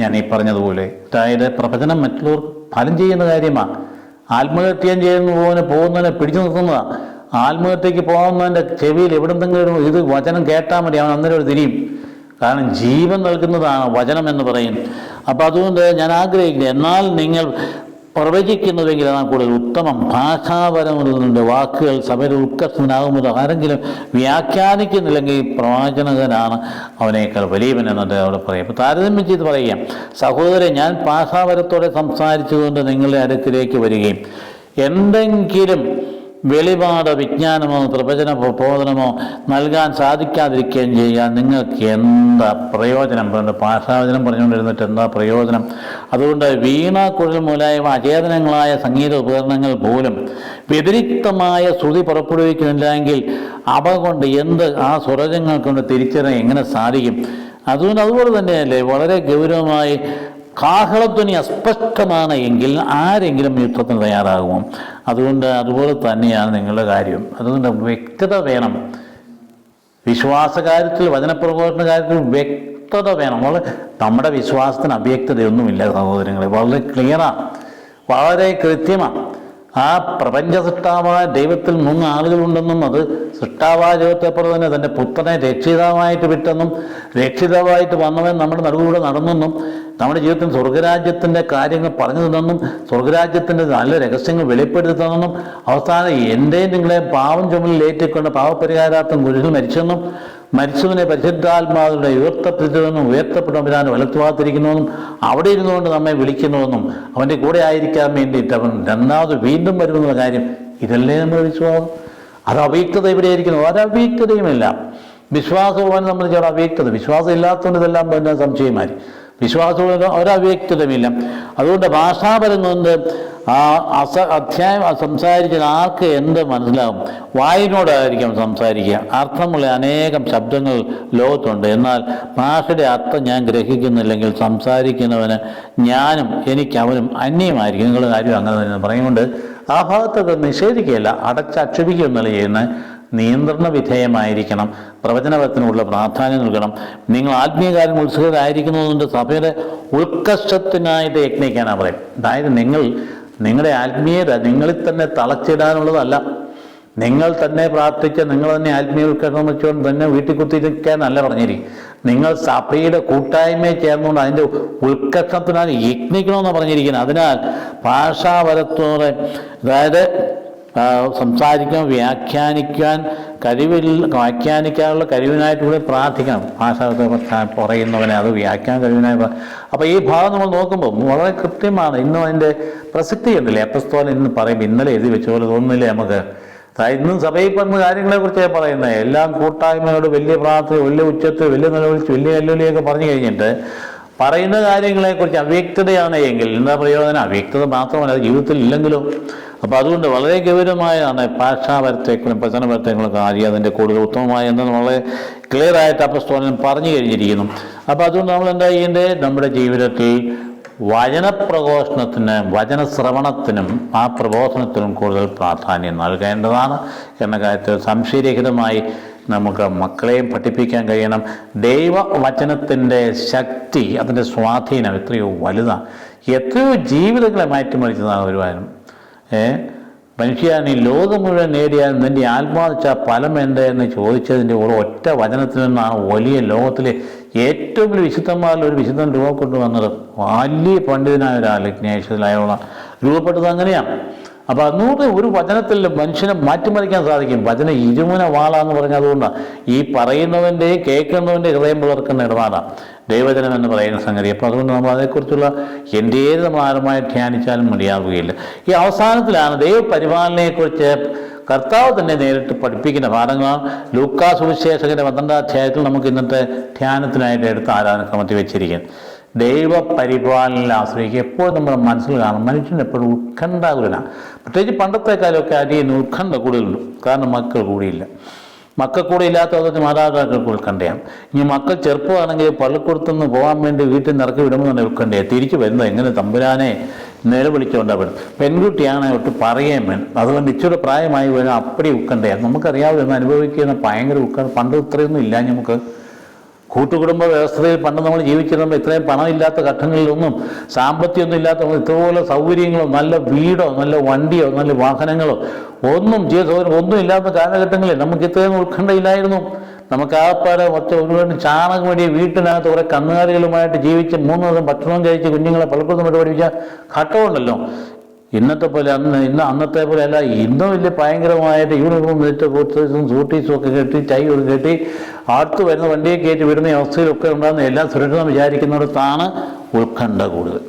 ഞാൻ ഈ പറഞ്ഞതുപോലെ അതായത് പ്രവചനം മറ്റുള്ളവർക്ക് ഫലം ചെയ്യുന്ന കാര്യമാണ്. ആത്മഹത്യം പോകുന്നതിനെ പിടിച്ചു നിർത്തുന്നതാണ്. ആത്മഹത്യക്ക് പോകുന്നതിൻ്റെ ചെവിയിൽ എവിടെന്തെങ്കിലും ഇത് വചനം കേട്ടാൽ മതി, അവൻ അന്നേരം ഒരു തിരിയും. കാരണം ജീവൻ നൽകുന്നതാണ് വചനം എന്ന് പറയും. അപ്പം അതുകൊണ്ട് ഞാൻ ആഗ്രഹിക്കുന്നത്, എന്നാൽ നിങ്ങൾ പ്രവചിക്കുന്നുവെങ്കിൽ അതാണ് കൂടുതൽ ഉത്തമം. ഭാഷാപരമുള്ള വാക്കുകൾ സഭയുടെ ഉത്കർഷത്തിനാകുമ്പോൾ ആരെങ്കിലും വ്യാഖ്യാനിക്കുന്നില്ലെങ്കിൽ പ്രവാചകനാണ് അവനേക്കാൾ വലിയവൻ എന്നത് അവിടെ പറയും. അപ്പോൾ താരതമ്യം ചെയ്ത് പറയാം, സഹോദരൻ ഞാൻ ഭാഷാപരത്തോടെ സംസാരിച്ചുകൊണ്ട് നിങ്ങളുടെ അടുക്കിലേക്ക് വരികയും എന്തെങ്കിലും വെളിപാട് വിജ്ഞാനമോ പ്രവചന പ്രബോധനമോ നൽകാൻ സാധിക്കാതിരിക്കുകയും ചെയ്യാൻ നിങ്ങൾക്ക് എന്താ പ്രയോജനം? ഭാഷാവചനം പറഞ്ഞുകൊണ്ടിരുന്നിട്ട് എന്താ പ്രയോജനം? അതുകൊണ്ട് വീണ, കുഴൽ മുതലായ അചേതനങ്ങളായ സംഗീത ഉപകരണങ്ങൾ പോലും വ്യതിരിക്തമായ ശ്രുതി പുറപ്പെടുവിക്കുന്നില്ലെങ്കിൽ അവ കൊണ്ട് ആ സ്വരങ്ങൾ കൊണ്ട് തിരിച്ചറിയാൻ എങ്ങനെ സാധിക്കും? അതുപോലെ തന്നെയല്ലേ വളരെ ഗൗരവമായി കാഹളധ്വനി അസ്പഷ്ടമാണ് എങ്കിൽ ആരെങ്കിലും യുദ്ധത്തിന് തയ്യാറാകുമോ? അതുപോലെ തന്നെയാണ് നിങ്ങളുടെ കാര്യം. അതുകൊണ്ട് വ്യക്തത വേണം. വിശ്വാസകാര്യത്തിൽ, വചനപ്രബോധന കാര്യത്തിൽ വ്യക്തത വേണം. നമ്മുടെ വിശ്വാസത്തിന് അവ്യക്തതയൊന്നുമില്ല സഹോദരങ്ങളെ. വളരെ ക്ലിയറാണ്, വളരെ കൃത്യമാണ്. ആ പ്രപഞ്ച സൃഷ്ടാവായ ദൈവത്തിൽ 3 ആളുകളുണ്ടെന്നും അത് സൃഷ്ടാവായ ദൈവത്തെപ്പോലെ തന്നെ തൻ്റെ പുത്രനെ രക്ഷിതാവായിട്ട് വിട്ടെന്നും രക്ഷിതാവായിട്ട് വന്നവൻ നമ്മുടെ നടുവിലൂടെ നടന്നെന്നും നമ്മുടെ ജീവിതത്തിൽ സ്വർഗരാജ്യത്തിൻ്റെ കാര്യങ്ങൾ പറഞ്ഞു തന്നെന്നും സ്വർഗരാജ്യത്തിൻ്റെ നല്ല രഹസ്യങ്ങൾ വെളിപ്പെടുത്തി തന്നെന്നും അവസാനം എൻ്റെയും നിങ്ങളെയും പാവം ചുമലിൽ ഏറ്റിക്കൊണ്ട് പാവപരിഹാരാർത്ഥം കുരിശിൽ മരിച്ചെന്നും മരിച്ചവനെ പരിശുദ്ധാത്മാവിലൂടെ ഉയർത്തപ്പെട്ടതെന്നും ഉയർത്തപ്പെട്ടവരാൻ വലത്തുവാത്തിരിക്കുന്നുവെന്നും അവിടെ ഇരുന്നുകൊണ്ട് നമ്മെ വിളിക്കുന്നുവെന്നും അവൻ്റെ കൂടെ ആയിരിക്കാൻ വേണ്ടിയിട്ട് അവൻ രണ്ടാമത് വീണ്ടും വരുമെന്നുള്ള കാര്യം ഇതല്ലേ നമ്മുടെ വിശ്വാസം. അത് അവ്യക്തത എവിടെയായിരിക്കുന്നു? ഒരവ്യക്തതയുമില്ല. വിശ്വാസവുമായി നമ്മൾ ചേർ അവ്യക്തത. വിശ്വാസം ഇല്ലാത്തതുകൊണ്ട് ഇതെല്ലാം പിന്നെ സംശയമായി. വിശ്വാസമുള്ള ഒരവ്യക്തതയുമില്ല. അതുകൊണ്ട് ഭാഷാപരം കൊണ്ട് അധ്യായം സംസാരിച്ചാൽ ആർക്ക് എന്ത് മനസ്സിലാകും? വായിനോടായിരിക്കും സംസാരിക്കുക. അർത്ഥമുള്ള അനേകം ശബ്ദങ്ങൾ ലോകത്തുണ്ട്. എന്നാൽ ഭാഷയുടെ അർത്ഥം ഞാൻ ഗ്രഹിക്കുന്നില്ലെങ്കിൽ സംസാരിക്കുന്നവന് ഞാനും അവനും അന്യമായിരിക്കും. നിങ്ങളുടെ കാര്യം അങ്ങനെ തന്നെ പറയുകൊണ്ട് ആ ഭാഗത്തൊക്കെ നിഷേധിക്കുകയല്ല, അടച്ചക്ഷേപിക്കുകയൊന്നല്ല ചെയ്യുന്നത്. നിയന്ത്രണ വിധേയമായിരിക്കണം. പ്രവചനപരത്തിനുള്ള പ്രാധാന്യം നൽകണം. നിങ്ങൾ ആത്മീയ കാര്യങ്ങൾ ഉത്സുകരായിരിക്കുന്നതുകൊണ്ട് സഭയുടെ ഉത്കർഷത്തിനായിട്ട് യത്നിക്കാനാണ് പറയും. അതായത് നിങ്ങളുടെ ആത്മീയത നിങ്ങളിൽ തന്നെ തളച്ചിടാനുള്ളതല്ല. നിങ്ങൾ തന്നെ പ്രാർത്ഥിച്ച് നിങ്ങൾ തന്നെ ആത്മീയ ഉത്കർഷം വെച്ചുകൊണ്ട് തന്നെ വീട്ടിൽ കുത്തിയിരിക്കാനല്ല പറഞ്ഞിരിക്കും. നിങ്ങൾ സഭയുടെ കൂട്ടായ്മയെ ചേർന്നുകൊണ്ട് അതിൻ്റെ ഉത്കർഷത്തിനായി യത്നിക്കണമെന്ന് പറഞ്ഞിരിക്കുന്നത്. അതിനാൽ ഭാഷാപരത്തോടെ, അതായത് സംസാരിക്കാൻ വ്യാഖ്യാനിക്കാനുള്ള കഴിവിനായിട്ട് കൂടെ പ്രാർത്ഥിക്കണം. ഭാഷ പറയുന്നവനെ അത് വ്യാഖ്യാന കഴിവിനായി. അപ്പോൾ ഈ ഭാഗം നമ്മൾ നോക്കുമ്പോൾ വളരെ കൃത്യമാണ്. ഇന്നും അതിൻ്റെ പ്രസക്തി ഉണ്ടല്ലേ. അപ്പസ്തോലൻ ഇന്ന് പറയും, ഇന്നലെ എഴുതി വെച്ച പോലെ തോന്നുന്നില്ലേ നമുക്ക്? ഇന്നും സഭയിൽ പറഞ്ഞ കാര്യങ്ങളെക്കുറിച്ച് പറയുന്നത് എല്ലാം കൂട്ടായ്മയോട് വലിയ പ്രാർത്ഥന, വലിയ ഉച്ചത്തിൽ, വലിയ നിലവിളിച്ച്, വലിയ വെല്ലുവിളിയൊക്കെ പറഞ്ഞു കഴിഞ്ഞിട്ട് പറയുന്ന കാര്യങ്ങളെക്കുറിച്ച് അവ്യക്തതയാണ് എങ്കിൽ എന്താ പ്രയോജനം? അവ്യക്തത മാത്രമല്ല, അത് ജീവിതത്തിൽ ഇല്ലെങ്കിലും. അപ്പോൾ അതുകൊണ്ട് വളരെ ഗൗരവമായാണ് ഭാഷാപരത്തേക്കും പ്രചനപരത്തേക്കുള്ള കാര്യം. അതിൻ്റെ കൂടുതൽ ഉത്തമമായ എന്തെന്ന് വളരെ ക്ലിയറായിട്ട് അപ്പസ്തോലൻ പറഞ്ഞു കഴിഞ്ഞിരിക്കുന്നു. അപ്പോൾ അതുകൊണ്ട് നമ്മൾ എന്താ ചെയ്യേണ്ടത്? നമ്മുടെ ജീവിതത്തിൽ വചനപ്രഘോഷണത്തിന്, വചനശ്രവണത്തിനും ആ പ്രബോധനത്തിനും കൂടുതൽ പ്രാധാന്യം നൽകേണ്ടതാണ് എന്ന കാര്യത്തിൽ സംശയരഹിതമായി നമുക്ക് മക്കളെയും പഠിപ്പിക്കാൻ കഴിയണം. ദൈവവചനത്തിൻ്റെ ശക്തി, അതിൻ്റെ സ്വാധീനം എത്രയോ വലുതാണ്. എത്രയോ ജീവിതങ്ങളെ മാറ്റിമറിച്ചതാണ് ഒരുവാനും. മനുഷ്യൻ ഈ ലോകം മുഴുവൻ നേടിയാൽ നിൻ്റെ ആത്മാവിച്ച ഫലം എന്ത് എന്ന് ചോദിച്ചതിൻ്റെ ഒറ്റ വചനത്തിൽ നിന്നാണ് വലിയ ലോകത്തിലെ ഏറ്റവും വലിയ വിശുദ്ധന്മാരിൽ ഒരു വിശുദ്ധൻ രൂപം കൊണ്ടുവന്നത്. വലിയ പണ്ഡിതനായ ഒരാൾ ജ്ഞേയശത്തിലായുള്ള രൂപപ്പെട്ടത് അങ്ങനെയാണ്. അപ്പോൾ അതുകൊണ്ട് ഒരു വചനത്തിൽ മനുഷ്യനെ മാറ്റിമറിക്കാൻ സാധിക്കും. വചനം ഇരുമുന വാളാന്ന് പറഞ്ഞതുകൊണ്ടാണ് ഈ പറയുന്നവൻ്റെ കേൾക്കുന്നവൻ്റെ ഹൃദയം പുലർക്കുന്ന ഇടപാടാണ് ദൈവജനം എന്ന് പറയുന്ന സംഗതി. അപ്പോൾ അതുകൊണ്ട് നമ്മൾ അതേക്കുറിച്ചുള്ള എന്തേത് മാരമായി ധ്യാനിച്ചാലും മതിയാവുകയില്ല. ഈ അവസാനത്തിലാണ് ദൈവപരിപാലനയെക്കുറിച്ച് കർത്താവ് തന്നെ നേരിട്ട് പഠിപ്പിക്കുന്ന ഭാഗങ്ങളാണ്. ലൂക്കാ സുവിശേഷകൻ്റെ 12ാം അധ്യായത്തിൽ നമുക്ക് ഇന്നത്തെ ധ്യാനത്തിനായിട്ട് എടുത്ത് ആരാധനക്രമത്തിൽ വെച്ചിരിക്കുന്നത്. ദൈവപരിപാലനയിൽ ആശ്രയിക്കുക. എപ്പോഴും നമ്മുടെ മനസ്സിൽ കാണും മനുഷ്യൻ എപ്പോഴും ഉത്കണ്ഠാകുലനാണ്. പ്രത്യേകിച്ച് പണ്ടത്തെ കാലമൊക്കെ അടിയന് ഉത്കണ്ഠ കൂടുതലുണ്ട്. കാരണം മക്കൾ കൂടിയില്ല. മക്കൾ കൂടെ ഇല്ലാത്തതൊക്കെ മാതാപിതാക്കൾക്ക് ഉത്കണ്ഠയാണ്. ഇനി മക്കൾ ചെറുപ്പമാണെങ്കിൽ പള്ളിക്കൂടത്തുനിന്ന് പോകാൻ വേണ്ടി വീട്ടിൽ നിന്ന് ഇറക്കി വിടുമ്പോൾ തന്നെ ഉത്കണ്ഠയാണ്. തിരിച്ചു വരുന്നത് എങ്ങനെ തമ്പുരാനെ നിലവിളിച്ചുകൊണ്ടാണ്. പെൺകുട്ടിയാണ് ഒട്ട് പറയുകയും വേണം. അതുകൊണ്ട് ഇച്ചിരി പ്രായമായി വേണം അപ്പടി ഉത്കണ്ഠയാണ്. നമുക്കറിയാവുന്ന അനുഭവിക്കുന്ന ഭയങ്കര ഉത്കണ്ഠ. പണ്ട് ഇത്രയൊന്നും ഇല്ല. നമുക്ക് കൂട്ടുകുടുംബ വ്യവസ്ഥയിൽ പണ്ട് നമ്മൾ ജീവിച്ചിരുമ്പോൾ ഇത്രയും പണമില്ലാത്ത ഘട്ടങ്ങളിലൊന്നും സാമ്പത്തികമൊന്നും ഇല്ലാത്ത ഇതുപോലെ സൗകര്യങ്ങളോ നല്ല വീടോ നല്ല വണ്ടിയോ നല്ല വാഹനങ്ങളോ ഒന്നും ജീവിതസൗകര്യം ഒന്നും ഇല്ലാത്ത കാലഘട്ടങ്ങളിൽ നമുക്ക് ഇത്രയും ഉത്കണ്ഠയില്ലായിരുന്നു. നമുക്ക് ആപ്പാടെ ഒരുപാട് ചാണകം വേണ്ടി വീട്ടിനകത്ത് കുറേ കന്നുകാലികളുമായിട്ട് ജീവിച്ച് 3 ദിവസം ഭക്ഷണം കഴിച്ച് കുഞ്ഞുങ്ങളെ പലപ്പോഴും പഠിപ്പിച്ച ഘട്ടമുണ്ടല്ലോ. ഇന്നത്തെ പോലെ അന്നത്തെ പോലെ അല്ല. ഇന്നും വലിയ ഭയങ്കരമായിട്ട് യൂണിഫോം ഇട്ട് ബൂട്ട്സും സൂട്ടീസും ഒക്കെ കെട്ടി ടൈ ഒക്കെ കെട്ടി അടുത്ത് വരുന്ന വണ്ടിയെ കയറ്റി വിടുന്ന അവസ്ഥയിലൊക്കെ ഉണ്ടാകുന്ന എല്ലാം സുരക്ഷിതം വിചാരിക്കുന്നിടത്താണ് ഉത്കണ്ഠ കൂടുതൽ.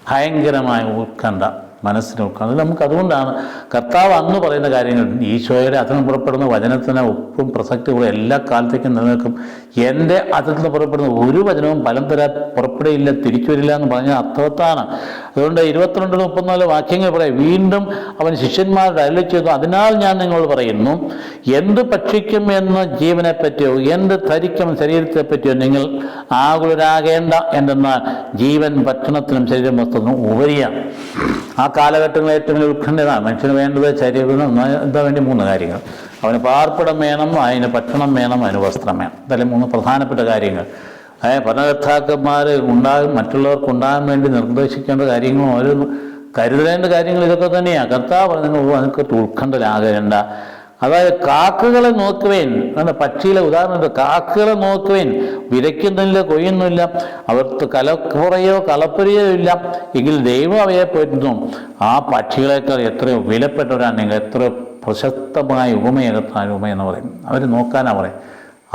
ഭയങ്കരമായ ഉത്കണ്ഠ, മനസ്സിന് ഉത്കണ്ഠ. നമുക്ക് അതുകൊണ്ടാണ് കർത്താവ് അന്ന് പറയുന്ന കാര്യങ്ങൾ ഈശോയുടെ അതിൽ നിന്ന് പുറപ്പെടുന്ന വചനത്തിന് ഒപ്പം പ്രസക്തി കൂടെ എല്ലാ കാലത്തേക്കും നിലനിൽക്കും. എൻ്റെ അതിൽ നിന്ന് പുറപ്പെടുന്ന ഒരു വചനവും ഫലം തരാൻ പുറപ്പെടുകയില്ല, തിരിച്ചു വരില്ല എന്ന് പറഞ്ഞ അർത്ഥവത്താണ്. അതുകൊണ്ട് 22-34 വാക്യങ്ങൾ പറയാം. വീണ്ടും അവൻ ശിഷ്യന്മാരുടെ അരുളി ചെയ്തു, അതിനാൽ ഞാൻ നിങ്ങളോട് പറയുന്നു, എന്ത് ഭക്ഷിക്കും എന്ന ജീവനെ പറ്റിയോ എന്ത് ധരിക്കും ശരീരത്തെ പറ്റിയോ നിങ്ങൾ ആകുലരാകേണ്ട. എന്തെന്നാൽ ജീവൻ ഭക്ഷണത്തിനും ശരീരം വസ്തുത്തിനും ഉപരിയാണ്. ആ കാലഘട്ടങ്ങളിൽ ഏറ്റവും വലിയ ഉത്കണ്ഠതാണ്. മനുഷ്യന് വേണ്ടത് ശരീരത്തിന് എന്താ വേണ്ടി 3 കാര്യങ്ങൾ. അവന് പാർപ്പിടം വേണം, അതിന് ഭക്ഷണം വേണം, അതിന് വസ്ത്രം വേണം. ഇതല്ലേ 3 പ്രധാനപ്പെട്ട കാര്യങ്ങൾ. ഭരണകർത്താക്കന്മാർ മറ്റുള്ളവർക്ക് ഉണ്ടാകാൻ വേണ്ടി നിർദ്ദേശിക്കേണ്ട കാര്യങ്ങളും അവർ കരുതേണ്ട കാര്യങ്ങൾ ഇതൊക്കെ തന്നെയാണ്. കർത്താവ് പറഞ്ഞു അതിനെക്കുറിച്ച് ഉത്കണ്ഠരാകേണ്ട. അതായത് കാക്കകളെ നോക്കുവേൻ, പക്ഷിയിലെ ഉദാഹരണം, കാക്കകളെ നോക്കുവേൻ, വിതയ്ക്കുന്നില്ല, കൊയ്യുന്നില്ല, അവർക്ക് കലപ്പുറയോ കളപ്പുരയോ ഇല്ല, എങ്കിൽ ദൈവം അവയെ പോറ്റുന്നു. ആ പക്ഷികളെക്കാൾ എത്രയോ വിലപ്പെട്ടവരാണ് നിങ്ങൾ. എത്രയോ പ്രശസ്തമായ ഉപമയെടുത്താൻ ഉപമെന്ന് പറയും. അവർ നോക്കാനാണ് പറയും.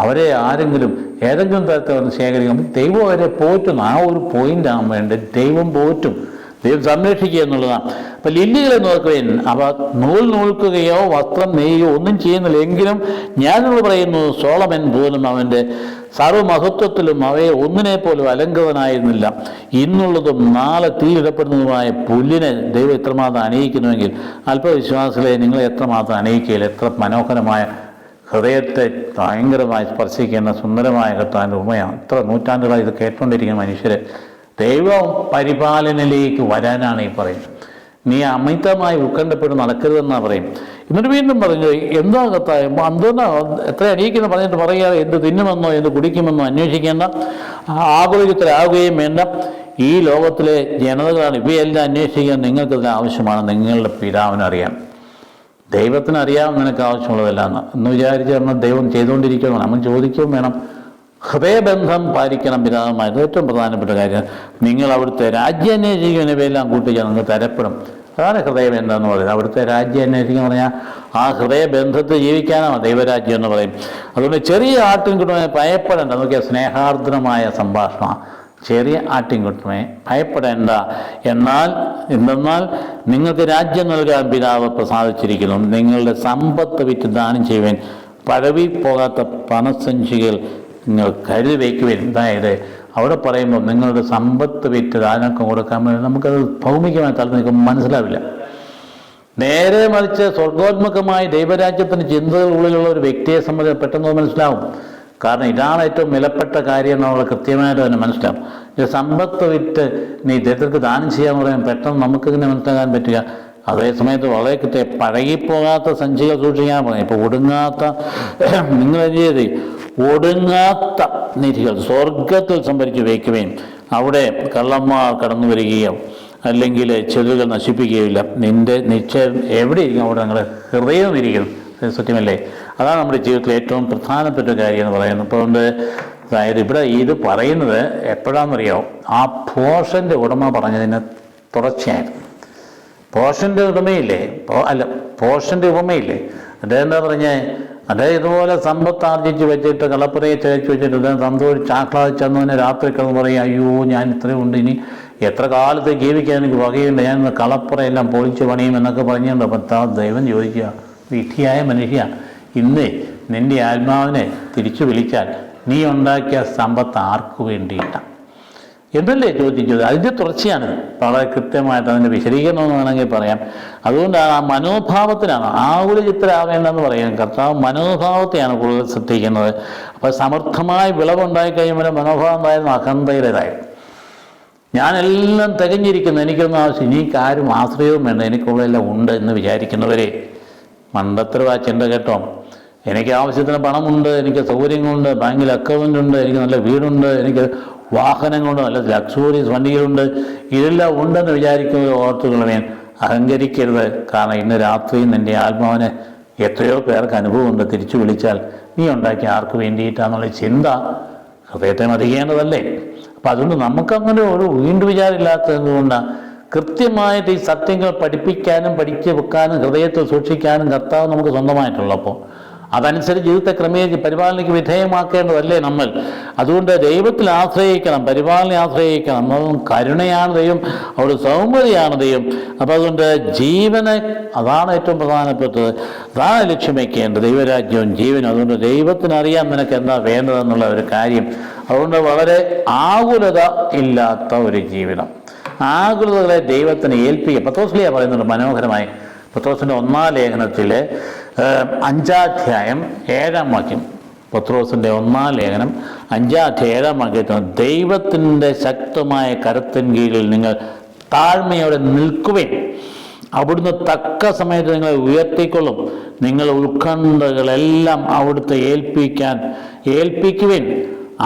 അവരെ ആരെങ്കിലും ഏതെങ്കിലും തരത്തിൽ ഒന്ന് ശേഖരിക്കും. ദൈവം അവരെ പോറ്റുന്നു. ആ ഒരു പോയിൻ്റാണ് വേണ്ടത്. ദൈവം പോറ്റും, ദൈവം സംരക്ഷിക്കുക എന്നുള്ളതാണ്. അപ്പം ലില്ലികളെ നോക്കുവേൻ, അവ നൂൽ നൂൽക്കുകയോ വസ്ത്രം നെയ്യുകയോ ഒന്നും ചെയ്യുന്നില്ല. എങ്കിലും ഞാനോട് പറയുന്നു, സോളമൻ പോലും അവൻ്റെ സർവ്വമഹത്വത്തിലും അവയെ ഒന്നിനെ പോലും അലങ്കൃതനായിരുന്നില്ല. ഇന്നുള്ളതും നാളെ തീയിടപ്പെടുന്നതുമായ പുല്ലിനെ ദൈവം എത്രമാത്രം അണിയിക്കുന്നുവെങ്കിൽ അല്പവിശ്വാസികളെ നിങ്ങളെ എത്രമാത്രം അണിയിക്കുകയില്ല. എത്ര മനോഹരമായ ഹൃദയത്തെ ഭയങ്കരമായി സ്പർശിക്കുന്ന സുന്ദരമായ കർത്താവിൻ്റെ ഉമ്മയാണ്. എത്ര നൂറ്റാണ്ടുകളായി ഇത് കേട്ടുകൊണ്ടിരിക്കുന്ന മനുഷ്യരെ ദൈവം പരിപാലനയിലേക്ക് വരാനാണ് ഈ പറയുന്നത്. നീ അമിതമായി ഉത്കണ്ഠപ്പെട്ട് നടക്കരുതെന്നാണ് പറയും. എന്നിട്ട് വീണ്ടും പറഞ്ഞു, എന്താ കർത്താവ് അന്തോന്നാ എത്ര അണിയിക്കുന്ന പറഞ്ഞിട്ട് പറയുക, എന്ത് തിന്നുമെന്നോ എന്ത് കുടിക്കുമെന്നോ അന്വേഷിക്കേണ്ട, ആകുലചിത്തരാകുകയും വേണ്ട. ഈ ലോകത്തിലെ ജനതകളാണ് ഇവയെല്ലാം അന്വേഷിക്കാൻ നിങ്ങൾക്കതിന് ആവശ്യമാണ്. നിങ്ങളുടെ പിതാവിനറിയാം, ദൈവത്തിനറിയാം നിനക്ക് ആവശ്യമുള്ളതല്ലാന്ന് എന്ന് വിചാരിച്ച് നമ്മൾ ദൈവം ചെയ്തുകൊണ്ടിരിക്കണം. നമ്മൾ ചോദിക്കുകയും വേണം. ഹൃദയബന്ധം പാലിക്കണം പിതാവുമായിട്ട്. ഏറ്റവും പ്രധാനപ്പെട്ട കാര്യം, നിങ്ങൾ അവിടുത്തെ രാജ്യം അന്വേഷിക്കും, ഇവയെല്ലാം കൂട്ടിച്ചാൽ നിങ്ങൾക്ക് തരപ്പെടും. അതാണ് ഹൃദയബന്ധം എന്ന് പറയുന്നത്. അവിടുത്തെ രാജ്യം അന്വേഷിക്കുക എന്ന് പറഞ്ഞാൽ ആ ഹൃദയബന്ധത്തിൽ ജീവിക്കാനാണ് ദൈവരാജ്യം എന്ന് പറയും. അതുകൊണ്ട് ചെറിയ ആട്ടിൻകുട്ടിയെ ഭയപ്പെടേണ്ട. നോക്കിയാൽ സ്നേഹാർദ്രമായ സംഭാഷണമാണ്. ചെറിയ ആട്ടിൻകുട്ടിയെ ഭയപ്പെടേണ്ട. എന്തെന്നാൽ നിങ്ങൾക്ക് രാജ്യം നൽകാൻ പിതാവ് പ്രസാദിച്ചിരിക്കുന്നു. നിങ്ങളുടെ സമ്പത്ത് വിറ്റ് ദാനം ചെയ്യുവാൻ പഴവി പോകാത്ത പണസഞ്ചികൾ നിങ്ങൾ കരുതി വയ്ക്കുവാൻ. അതായത് അവിടെ പറയുമ്പോൾ നിങ്ങളുടെ സമ്പത്ത് വിറ്റ് ദാനമൊക്കെ കൊടുക്കാൻ വേണ്ടി നമുക്കത് ഭൗമികമായി തലത്തിൽ നിൽക്കുമ്പോൾ മനസ്സിലാവില്ല. നേരെ മറിച്ച് സ്വർഗോത്മകമായി ദൈവരാജ്യത്തിൻ്റെ ചിന്തകൾ ഉള്ളിലുള്ള ഒരു വ്യക്തിയെ സംബന്ധിച്ച് പെട്ടെന്ന് മനസ്സിലാവും. കാരണം ഇതാണ് ഏറ്റവും വിലപ്പെട്ട കാര്യം നമ്മൾ കൃത്യമായിട്ട് തന്നെ മനസ്സിലാവും. സമ്പത്ത് വിറ്റ് നീ ദരിദ്രർക്ക് ദാനം ചെയ്യാന്ന് പറയാൻ പെട്ടെന്ന് നമുക്കിങ്ങനെ മനസ്സിലാക്കാൻ പറ്റുക. അതേസമയത്ത് വളരെ പഴകിപ്പോകാത്ത സഞ്ചികൾ സൂക്ഷിക്കാൻ പറയും. ഇപ്പോൾ ഒടുങ്ങാത്ത നിങ്ങൾ ചെയ്ത് ഒടുങ്ങാത്ത നിധികൾ സ്വർഗത്തിൽ സംഭരിച്ച് വയ്ക്കുകയും അവിടെ കള്ളന്മാർ കടന്നു വരികയോ അല്ലെങ്കിൽ ചെറുകൾ നശിപ്പിക്കുകയില്ല. നിന്റെ നിശ്ചയം എവിടെ ഇരിക്കും അവിടെ നിങ്ങളുടെ ഹൃദയം ഇരിക്കുന്നു. സത്യമല്ലേ? അതാണ് നമ്മുടെ ജീവിതത്തിൽ ഏറ്റവും പ്രധാനപ്പെട്ട കാര്യം എന്ന് പറയുന്നത്. അപ്പോൾ അതുകൊണ്ട് അതായത് ഇവിടെ ഇത് പറയുന്നത് എപ്പോഴാണെന്നറിയാമോ? ആ പോഷൻ്റെ ഉടമ പറഞ്ഞതിന് തുടർച്ചയായിരുന്നു. പോഷൻ്റെ ഉടമയില്ലേ, പോഷൻ്റെ ഉപമയില്ലേ, അദ്ദേഹം എന്താ പറഞ്ഞേ? അദ്ദേഹം ഇതുപോലെ സമ്പത്ത് ആർജിച്ച് വെച്ചിട്ട് കളപ്പുരയെ ചേർച്ച് വെച്ചിട്ട് അദ്ദേഹം സന്തോഷിച്ച് ആഹ്ലാദിച്ചെന്നതിന് രാത്രി കിടന്ന് പറയും, അയ്യോ ഞാൻ ഇത്രയും ഉണ്ട്, ഇനി എത്ര കാലത്ത് ജീവിക്കാൻ എനിക്ക് വകയുണ്ട്, ഞാൻ കളപ്പുറയെല്ലാം പൊളിച്ച് പണിയും എന്നൊക്കെ പറഞ്ഞുകൊണ്ട്. അപ്പം ദൈവം ചോദിക്കുക, വിധിയായ മനുഷ്യ, ഇന്ന് നിൻ്റെ ആത്മാവിനെ തിരിച്ചു വിളിച്ചാൽ നീ ഉണ്ടാക്കിയ സമ്പത്ത് ആർക്കു വേണ്ടിയിട്ടാണ് എന്നല്ലേ ചോദിച്ചത്? അതിൻ്റെ തുടർച്ചയാണ്. വളരെ കൃത്യമായിട്ട് അതിൻ്റെ വിശദീകരണം എന്ന് വേണമെങ്കിൽ പറയാം. അതുകൊണ്ടാണ് ആ മനോഭാവത്തിനാണ് ആകുലചിത്തരാവേണ്ടെന്ന് പറയാം. കർത്താവ് മനോഭാവത്തെയാണ് കൂടുതൽ ശ്രദ്ധിക്കുന്നത്. അപ്പോൾ സമർത്ഥമായ വിളവുണ്ടായി കഴിയുമ്പോൾ മനോഭാവം ഉണ്ടായിരുന്നു അഹന്തയുടേതായിരുന്നു. ഞാനെല്ലാം തികഞ്ഞിരിക്കുന്നു, എനിക്കൊന്നും ആവശ്യം, എനിക്കാരും ആശ്രയവും വേണ്ട, എനിക്കുള്ളതെല്ലാം ഉണ്ട് എന്ന് വിചാരിക്കുന്നവരെ മണ്ടത്തരവാ ചിന്ത കേട്ടോ. എനിക്ക് ആവശ്യത്തിന് പണമുണ്ട്, എനിക്ക് സൗകര്യങ്ങളുണ്ട്, ബാങ്കിൽ അക്കൗണ്ട് ഉണ്ട്, എനിക്ക് നല്ല വീടുണ്ട്, എനിക്ക് വാഹനങ്ങളുണ്ട്, നല്ല ലക്സൂറിയസ് വണ്ടികളുണ്ട്, ഇതെല്ലാം ഉണ്ടെന്ന് വിചാരിക്കുന്നത് ഓർത്തുകൊള്ളണേ. അഹങ്കരിക്കരുത്. കാരണം ഇന്ന് രാത്രിയും നിൻ്റെ ആത്മാവിനെ എത്രയോ പേർക്ക് അനുഭവമുണ്ട്. തിരിച്ചു വിളിച്ചാൽ നീ ഉണ്ടാക്കി ആർക്ക് വേണ്ടിയിട്ടാന്നുള്ള ചിന്ത ഹൃദയത്തെ മതിക്കേണ്ടതല്ലേ? അപ്പം അതുകൊണ്ട് നമുക്കങ്ങനെ ഒരു വീണ്ടും വിചാരമില്ലാത്തത് കൊണ്ടാണ് കൃത്യമായിട്ട് ഈ സത്യങ്ങൾ പഠിപ്പിക്കാനും പഠിച്ചു വെക്കാനും ഹൃദയത്തിൽ സൂക്ഷിക്കാനും കർത്താവ് നമുക്ക് സ്വന്തമായിട്ടുള്ളപ്പോൾ അതനുസരിച്ച് ജീവിതത്തെ ക്രമീകരിച്ച് പരിപാലനയ്ക്ക് വിധേയമാക്കേണ്ടതല്ലേ നമ്മൾ? അതുകൊണ്ട് ദൈവത്തിൽ ആശ്രയിക്കണം, പരിപാലനയെ ആശ്രയിക്കണം. കരുണയാണ് ദൈവം, അവിടെ സൗമ്യതയാണ് ദൈവം. അപ്പം അതുകൊണ്ട് ജീവനെ, അതാണ് ഏറ്റവും പ്രധാനപ്പെട്ടത്, അതാണ് ലക്ഷ്യം വയ്ക്കേണ്ടത്, ദൈവരാജ്യവും ജീവനും. അതുകൊണ്ട് ദൈവത്തിനറിയാൻ നിനക്ക് എന്താ വേണ്ടതെന്നുള്ള ഒരു കാര്യം. അതുകൊണ്ട് വളരെ ആകുലത ഇല്ലാത്ത ഒരു ജീവിതം, ആകുലതകളെ ദൈവത്തിന് ഏൽപ്പിക്കുക. പത്രോസ്ലിയ പറയുന്നുണ്ട് മനോഹരമായി. പത്രോസിൻ്റെ 1-ാം ലേഖനത്തിൽ 5-ാം അധ്യായം 7-ാം വാക്യം. പത്രോസിൻ്റെ 1-ാം ലേഖനം 5-ാം അധ്യായം 7-ാം വാക്യത്തിൽ ദൈവത്തിൻ്റെ ശക്തമായ കരത്തിൻ കീഴിൽ നിങ്ങൾ താഴ്മയോടെ നിൽക്കുവേൻ, അവിടുന്ന് തക്ക സമയത്ത് നിങ്ങളെ ഉയർത്തിക്കൊള്ളും. നിങ്ങൾ ഉത്കണ്ഠകളെല്ലാം അവിടുത്തെ ഏൽപ്പിക്കുവേൻ.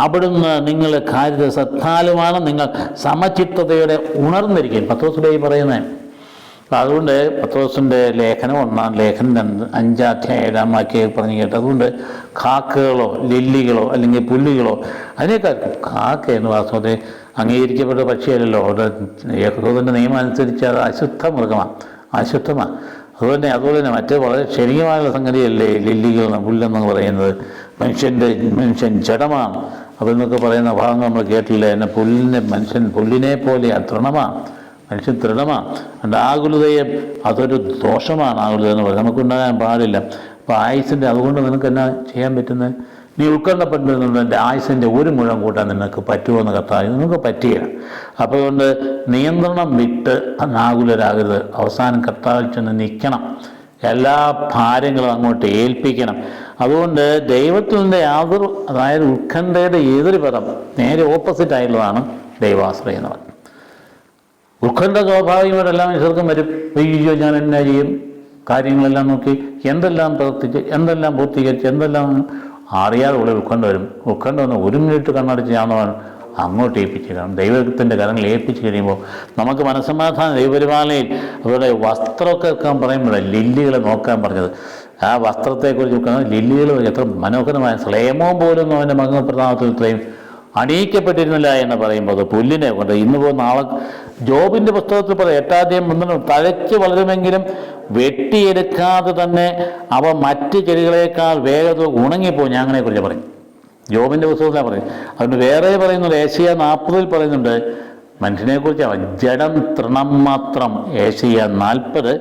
അവിടുന്ന് നിങ്ങളുടെ കാര്യത്തെ ശ്രദ്ധാലുമാണ്. നിങ്ങൾ സമചിത്തതയോടെ ഉണർന്നിരിക്കും. പത്രോസിലേക്ക് പറയുന്നത് അപ്പം അതുകൊണ്ട് പത്രോസിൻ്റെ ലേഖനം 1 ലേഖനം 5 അധ്യായം 7 വാക്യം പറഞ്ഞു കേട്ടത്. അതുകൊണ്ട് കാക്കകളോ ലില്ലികളോ അല്ലെങ്കിൽ പുല്ലുകളോ അതിനേക്കാൾ കാക്ക എന്ന് വാസ്തവത്തെ അംഗീകരിക്കപ്പെട്ട പക്ഷിയല്ലല്ലോ. അവിടെ യഹോവയുടെ നിയമം അനുസരിച്ച് അത് അശുദ്ധ മൃഗമാണ്, അശുദ്ധമാണ്. അതുപോലെ തന്നെ മറ്റേ വളരെ ക്ഷണികമായുള്ള സംഗതിയല്ലേ ലില്ലികൾ പുല്ലെന്ന് പറയുന്നത്. മനുഷ്യൻ ജഡമാണ് അതെന്നൊക്കെ പറയുന്ന ഭാഗം നമ്മൾ കേട്ടില്ല. എന്നെ മനുഷ്യൻ പുല്ലിനെ പോലെ തൃണമാണ്, മനുഷ്യൻ ദൃഢമാണ്. അതുകൊണ്ട് ആകുലതയെ അതൊരു ദോഷമാണ്. ആകുലത എന്ന് പറയുന്നത് നമുക്കുണ്ടാകാൻ പാടില്ല. അപ്പോൾ ആയുസിൻ്റെ അതുകൊണ്ട് നിനക്ക് എന്നാ ചെയ്യാൻ പറ്റുന്നത്? നീ ഉത്കണ്ഠപ്പെട്ടിരുന്നത് എൻ്റെ ആയുസിൻ്റെ 1 മുഴം കൂട്ടാൻ നിനക്ക് പറ്റുമോ എന്ന് കർത്താവ് നിങ്ങൾക്ക് പറ്റുകയാണ്. അപ്പോൾ അതുകൊണ്ട് നിയന്ത്രണം വിട്ട് ആകുലരാകരുത്. അവസാനം കർത്താവിൽ ചെന്ന് നിൽക്കണം, എല്ലാ ഭാരങ്ങളും അങ്ങോട്ട് ഏൽപ്പിക്കണം. അതുകൊണ്ട് ദൈവത്തിൻ്റെ അതായത് ഉത്കണ്ഠയുടെ ഏതൊരു പദം നേരെ ഓപ്പോസിറ്റ് ആയിട്ടുള്ളതാണ് ദൈവാശ്രയം എന്ന് പറയുന്നത്. ഉത്കണ്ഠ സ്വാഭാവികമായിട്ട് എല്ലാ മനുഷ്യർക്കും വരും. അയ്യോ ഞാൻ എന്നാ ചെയ്യും, കാര്യങ്ങളെല്ലാം നോക്കി എന്തെല്ലാം പ്രവർത്തിച്ച് എന്തെല്ലാം പൂർത്തീകരിച്ച് എന്തെല്ലാം അറിയാതെ ഉള്ളിൽ ഉത്കണ്ഠ വരും. ഉത്കണ്ഠ വന്ന് 1 മിനിറ്റ് കണ്ണടച്ച് ഞാനവൻ അങ്ങോട്ട് ഏൽപ്പിച്ച് കാണും. ദൈവത്തിൻ്റെ കരങ്ങൾ ഏൽപ്പിച്ച് കഴിയുമ്പോൾ നമുക്ക് മനസ്സമാധാനം. ദൈവപരിപാലനയിൽ അവരുടെ വസ്ത്രമൊക്കെ വെക്കാൻ പറയുമ്പോഴാണ് ലില്ലികളെ നോക്കാൻ പറഞ്ഞത്. ആ വസ്ത്രത്തെക്കുറിച്ച് നോക്കാൻ ലില്ലികൾ എത്ര മനോഹരമായ സ്ലേമവും പോലും അവൻ്റെ മകപ്രതാപത്തിൽ ഇത്രയും അണിയിക്കപ്പെട്ടിരുന്നില്ല എന്ന് പറയുമ്പോൾ അത് പുല്ലിനെ കൊണ്ട് ഇന്ന് പോകുന്ന നാളെ ജോബിൻ്റെ പുസ്തകത്തിൽ പറയും 8-ാം അധ്യായം തഴച്ച് വളരുമെങ്കിലും വെട്ടിയെടുക്കാതെ തന്നെ അവ മറ്റ് ചെടികളേക്കാൾ വേഗത ഉണങ്ങിപ്പോയി. ഞാൻ അങ്ങനെക്കുറിച്ച് പറയും, ജോബിൻ്റെ പുസ്തകത്തിലാണ് പറയും. അതുകൊണ്ട് വേറെ പറയുന്നുണ്ട്, ഏഷ്യ 40 പറയുന്നുണ്ട് മനുഷ്യനെക്കുറിച്ച് ജഡം തൃണം മാത്രം. ഏഷ്യ 40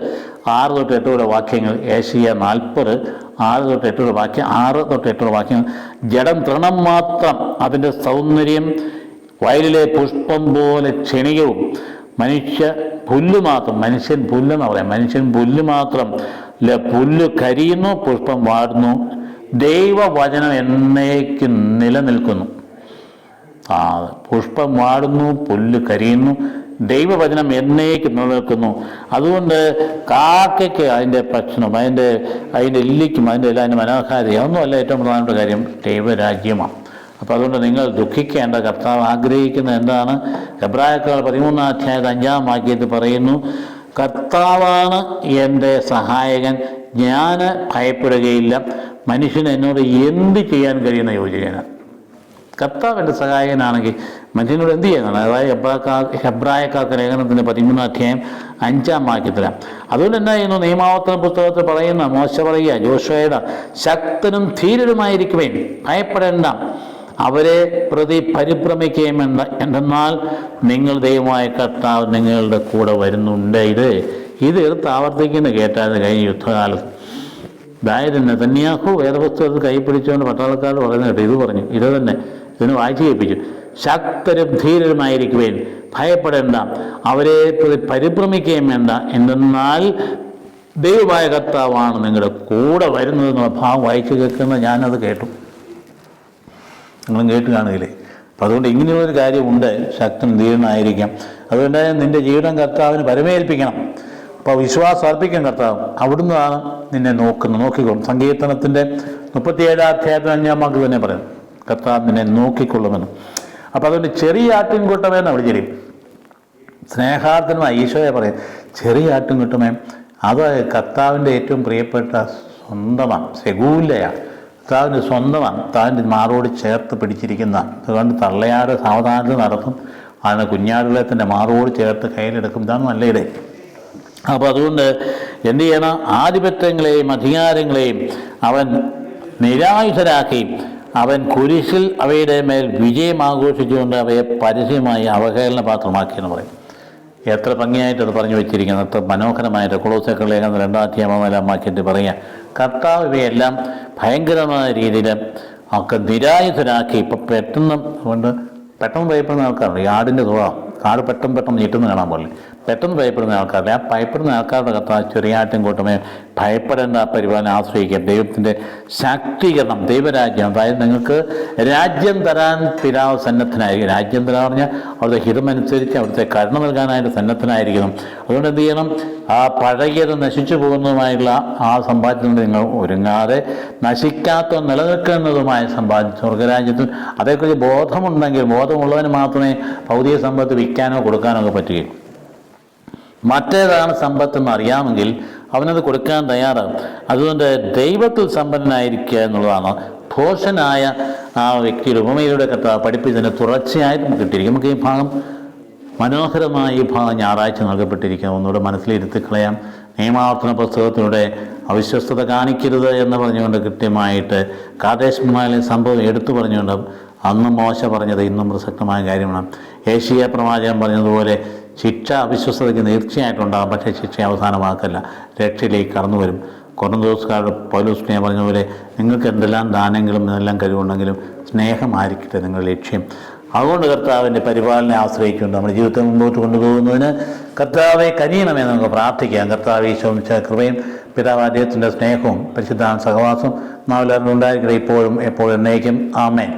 6-8 വാക്യങ്ങൾ. ഏഷ്യ 40 6-8 വാക്യം 6-8 വാക്യങ്ങൾ. ജഡം തൃണം മാത്രം, അതിൻ്റെ സൗന്ദര്യം വയലിലെ പുഷ്പം പോലെ ക്ഷണികവും. പുല്ല് മാത്രം, മനുഷ്യൻ പുല്ലെന്ന് പറയാം, മനുഷ്യൻ പുല്ല് മാത്രം. പുല്ല് കരിയുന്നു, പുഷ്പം വാടുന്നു, ദൈവവചനം എന്നേക്കും നിലനിൽക്കുന്നു. പുഷ്പം വാടുന്നു, പുല്ല് കരിയുന്നു, ദൈവവചനം എന്നേക്കും നിലനിൽക്കുന്നു. അതുകൊണ്ട് കാക്കയ്ക്ക് അതിൻ്റെ ഭക്ഷണം, അതിൻ്റെ ലില്ലിക്കും അതിൻ്റെ എല്ലാം അതിൻ്റെ മനോഹാരിത ഒന്നുമല്ല ഏറ്റവും പ്രധാനപ്പെട്ട കാര്യം, ദൈവരാജ്യമാണ്. അപ്പോൾ അതുകൊണ്ട് നിങ്ങൾ ദുഃഖിക്കേണ്ട. കർത്താവ് ആഗ്രഹിക്കുന്നത് എന്താണ്? എബ്രായക്കാർ 13-ാം അധ്യായം 5-ാം വാക്യത്തിൽ പറയുന്നു, കർത്താവാണ് എൻ്റെ സഹായകൻ, ഞാൻ ഭയപ്പെടുകയില്ല. മനുഷ്യന് എന്നോട് എന്ത് ചെയ്യാൻ കഴിയുന്ന യോജിക്കാനാണ്. കർത്താവ് എൻ്റെ സഹായകനാണെങ്കിൽ മനുഷ്യനോട് എന്ത് ചെയ്യാനാണ്? അതായത് ഹെബ്രായക്കാർക്ക് ലേഖനത്തിൻ്റെ 13-ാം അധ്യായം 5-ാം വാക്യത്തിലാണ്. അതുകൊണ്ട് എന്നാ ചെയ്യുന്നു? നിയമാവർത്തന പുസ്തകത്തിൽ പറയുന്ന മോശ പറയുക, ജോഷുവയുടെ ശക്തനും ധീരരുമായിരിക്കുമേ, ഭയപ്പെടേണ്ട, അവരെ പ്രതി പരിഭ്രമിക്കുകയും വേണ്ട, എന്തെന്നാൽ നിങ്ങൾ ദൈവമായ കർത്താവ് നിങ്ങളുടെ കൂടെ വരുന്നുണ്ട്. ഇത് എടുത്ത് ആവർത്തിക്കുന്ന കേട്ടാൽ കഴിഞ്ഞ യുദ്ധകാലത്ത് അതായത് നെതന്യാഹു വേദപുസ്തകത്തിൽ കൈ പിടിച്ചുകൊണ്ട് പട്ടാളക്കാർ പറയുന്ന കേട്ടോ. ഇത് പറഞ്ഞു, ഇത് തന്നെ ഇതിന് വായിച്ചു കേൾപ്പിച്ചു. ശക്തരും ധീരരുമായിരിക്കുവേൻ, ഭയപ്പെടേണ്ട, അവരെ പരിഭ്രമിക്കുകയും വേണ്ട, എന്തെന്നാൽ ദൈവമായ കർത്താവാണ് നിങ്ങളുടെ കൂടെ വരുന്നതെന്നുള്ള ഭാവം വായിച്ചു കേൾക്കുന്നത് ഞാനത് കേട്ടു, നിങ്ങളും കേട്ട് കാണുകയില്ലേ. അപ്പം അതുകൊണ്ട് ഇങ്ങനെയുള്ളൊരു കാര്യമുണ്ട്, ശക്തനും ധീരനായിരിക്കാം. അതുകൊണ്ട് നിൻ്റെ ജീവിതം കർത്താവിന് പരമേൽപ്പിക്കണം. അപ്പോൾ വിശ്വാസം അർപ്പിക്കാൻ കർത്താവ് അവിടുന്നാണ് നിന്നെ നോക്കിക്കൊള്ളും. സങ്കീർത്തനത്തിൻ്റെ 37-ാം അധ്യായത്തിൽ 5-ാം വാക്യം തന്നെ പറയുന്നു, കർത്താവ് നിന്നെ നോക്കിക്കൊള്ളുമെന്ന്. അപ്പോൾ അതുകൊണ്ട് ചെറിയ ആട്ടിൻകൂട്ടമേന്ന് അവിടെ ചെറിയ സ്നേഹാർത്ഥനുമായി ഈശോയെ പറയും, ചെറിയ ആട്ടിൻകൂട്ടമേ അത് കർത്താവിൻ്റെ ഏറ്റവും പ്രിയപ്പെട്ട സ്വന്തമാണ്, സെഗൂലയാണ്, കർത്താവിൻ്റെ സ്വന്തമാണ്, കർത്താവിൻ്റെ മാറോട് ചേർത്ത് പിടിച്ചിരിക്കുന്നതാണ്. അതുകൊണ്ട് തള്ളയാട് സാവധാനത്തിൽ നടത്തും, അതിന് കുഞ്ഞാടുകളെ തന്നെ മാറോട് ചേർത്ത് കയ്യിലെടുക്കും. ഇതാണ് നല്ല ഇടയിൽ. അപ്പോൾ അതുകൊണ്ട് എന്ത് ചെയ്യണം? ആധിപത്യങ്ങളെയും അധികാരങ്ങളെയും അവൻ നിരായുധരാക്കി, അവൻ കുരിശിൽ അവയുടെ മേൽ വിജയം ആഘോഷിച്ചുകൊണ്ട് അവയെ പരസ്യമായി അവഹേളന പാത്രമാക്കിയെന്ന് പറയും. എത്ര ഭംഗിയായിട്ട് അത് പറഞ്ഞു വെച്ചിരിക്കുന്നത്, എത്ര മനോഹരമായിട്ട്. കൊളോസ്യർ ലേഖനം 2-ാം അധ്യായം 4-ാം വാക്യത്തിൽ പറയുക, കർത്താവ് ഇവയെല്ലാം ഭയങ്കരമായ രീതിയിൽ ഒക്കെ നിരായുധരാക്കി. ഇപ്പം പെട്ടെന്ന് ഭയപ്പെടുന്ന ആൾക്കാരുണ്ട്. ഈ ആടിൻ്റെ സ്വഭാവം, ആട് പെട്ടെന്ന് ഞെട്ടുന്ന കാണാൻ പോലെ പെട്ടെന്ന് ഭയപ്പെടുന്ന ആൾക്കാരുടെ ആ ഭയപ്പെടുന്ന ആൾക്കാരുടെ കർത്താവ് ചെറിയാട്ടും കൂട്ടമേ ഭയപ്പെടേണ്ട പരിപാലനം ആശ്രയിക്കുക. ദൈവത്തിൻ്റെ ശാക്തീകരണം, ദൈവരാജ്യം, അതായത് നിങ്ങൾക്ക് രാജ്യം തരാൻ പിതാവ് സന്നദ്ധനായിരിക്കും. രാജ്യം തരാൻ പറഞ്ഞാൽ അവിടുത്തെ ഹിതമനുസരിച്ച് അവിടുത്തെ കരുണ നൽകാനായിട്ട് സന്നദ്ധനായിരിക്കണം. അതുകൊണ്ട് എന്ത് ചെയ്യണം? ആ പഴകിയത് നശിച്ചു പോകുന്നതുമായിട്ടുള്ള ആ സമ്പാദ്യത്തിൽ നിങ്ങൾ ഒരുങ്ങാതെ നശിക്കാത്ത നിലനിൽക്കുന്നതുമായ സമ്പാദ്യം സ്വർഗരാജ്യത്തിൽ അതേക്കുറിച്ച് ബോധമുണ്ടെങ്കിൽ, ബോധമുള്ളവന് മാത്രമേ ഭൗതിക സമ്പത്ത് വിൽക്കാനോ കൊടുക്കാനോ ഒക്കെ പറ്റുകയുള്ളൂ. മറ്റേതാണ് സമ്പത്തെന്ന് അറിയാമെങ്കിൽ അവനത് കൊടുക്കാൻ തയ്യാറാകും. അതുകൊണ്ട് ദൈവത്തിൽ സമ്പന്നനായിരിക്കുക എന്നുള്ളതാണ് ഭോഷനായ ആ വ്യക്തിയുടെ ഉപമയിലൂടെ കർത്താവ് പഠിപ്പിച്ചതിന് തുടർച്ചയായിട്ട് നമുക്ക് കിട്ടിയിരിക്കും. നമുക്ക് ഈ ഭാഗം മനോഹരമായ ഈ ഭാഗം ഞായറാഴ്ച നൽകപ്പെട്ടിരിക്കുന്നു. ഒന്നുകൂടെ മനസ്സിലിരുത്തി കളയാം. നിയമാവർത്തന പുസ്തകത്തിലൂടെ അവിശ്വസ്തത കാണിക്കരുത് എന്ന് പറഞ്ഞുകൊണ്ട് കൃത്യമായിട്ട് കാദേശ് മണാലിലെ സംഭവം എടുത്തു പറഞ്ഞുകൊണ്ട് അന്ന് മോശ പറഞ്ഞത് ഇന്നും പ്രസക്തമായ കാര്യമാണ്. ഏഷ്യ പ്രവാചകൻ പറഞ്ഞതുപോലെ ശിക്ഷ അവിശ്വസ്തതയ്ക്ക് തീർച്ചയായിട്ടുണ്ടാകും, പക്ഷേ ശിക്ഷ അവസാനമാക്കല്ല, രക്ഷയിലേക്ക് കടന്നു വരും. കൊറിന്തോസുകാരുടെ പൗലോസ് പറഞ്ഞതുപോലെ നിങ്ങൾക്ക് എന്തെല്ലാം ദാനങ്ങളും എന്തെല്ലാം കഴിവുണ്ടെങ്കിലും സ്നേഹമായിരിക്കട്ടെ നിങ്ങളുടെ ലക്ഷ്യം. അതുകൊണ്ട് കർത്താവിൻ്റെ പരിപാലനെ ആശ്രയിച്ചുകൊണ്ട് നമ്മുടെ ജീവിതത്തെ മുമ്പോട്ട് കൊണ്ടുപോകുന്നതിന് കർത്താവെ കനിയണമെന്ന് നമുക്ക് പ്രാർത്ഥിക്കാം. കർത്താവ് ഈശോമിച്ച കൃപയും പിതാവ് അദ്ദേഹത്തിൻ്റെ സ്നേഹവും പരിശുദ്ധ സഹവാസവും നാം എല്ലാവരും ഉണ്ടായിരിക്കട്ടെ, ഇപ്പോഴും എപ്പോഴും എന്നേക്കും. ആമേൻ.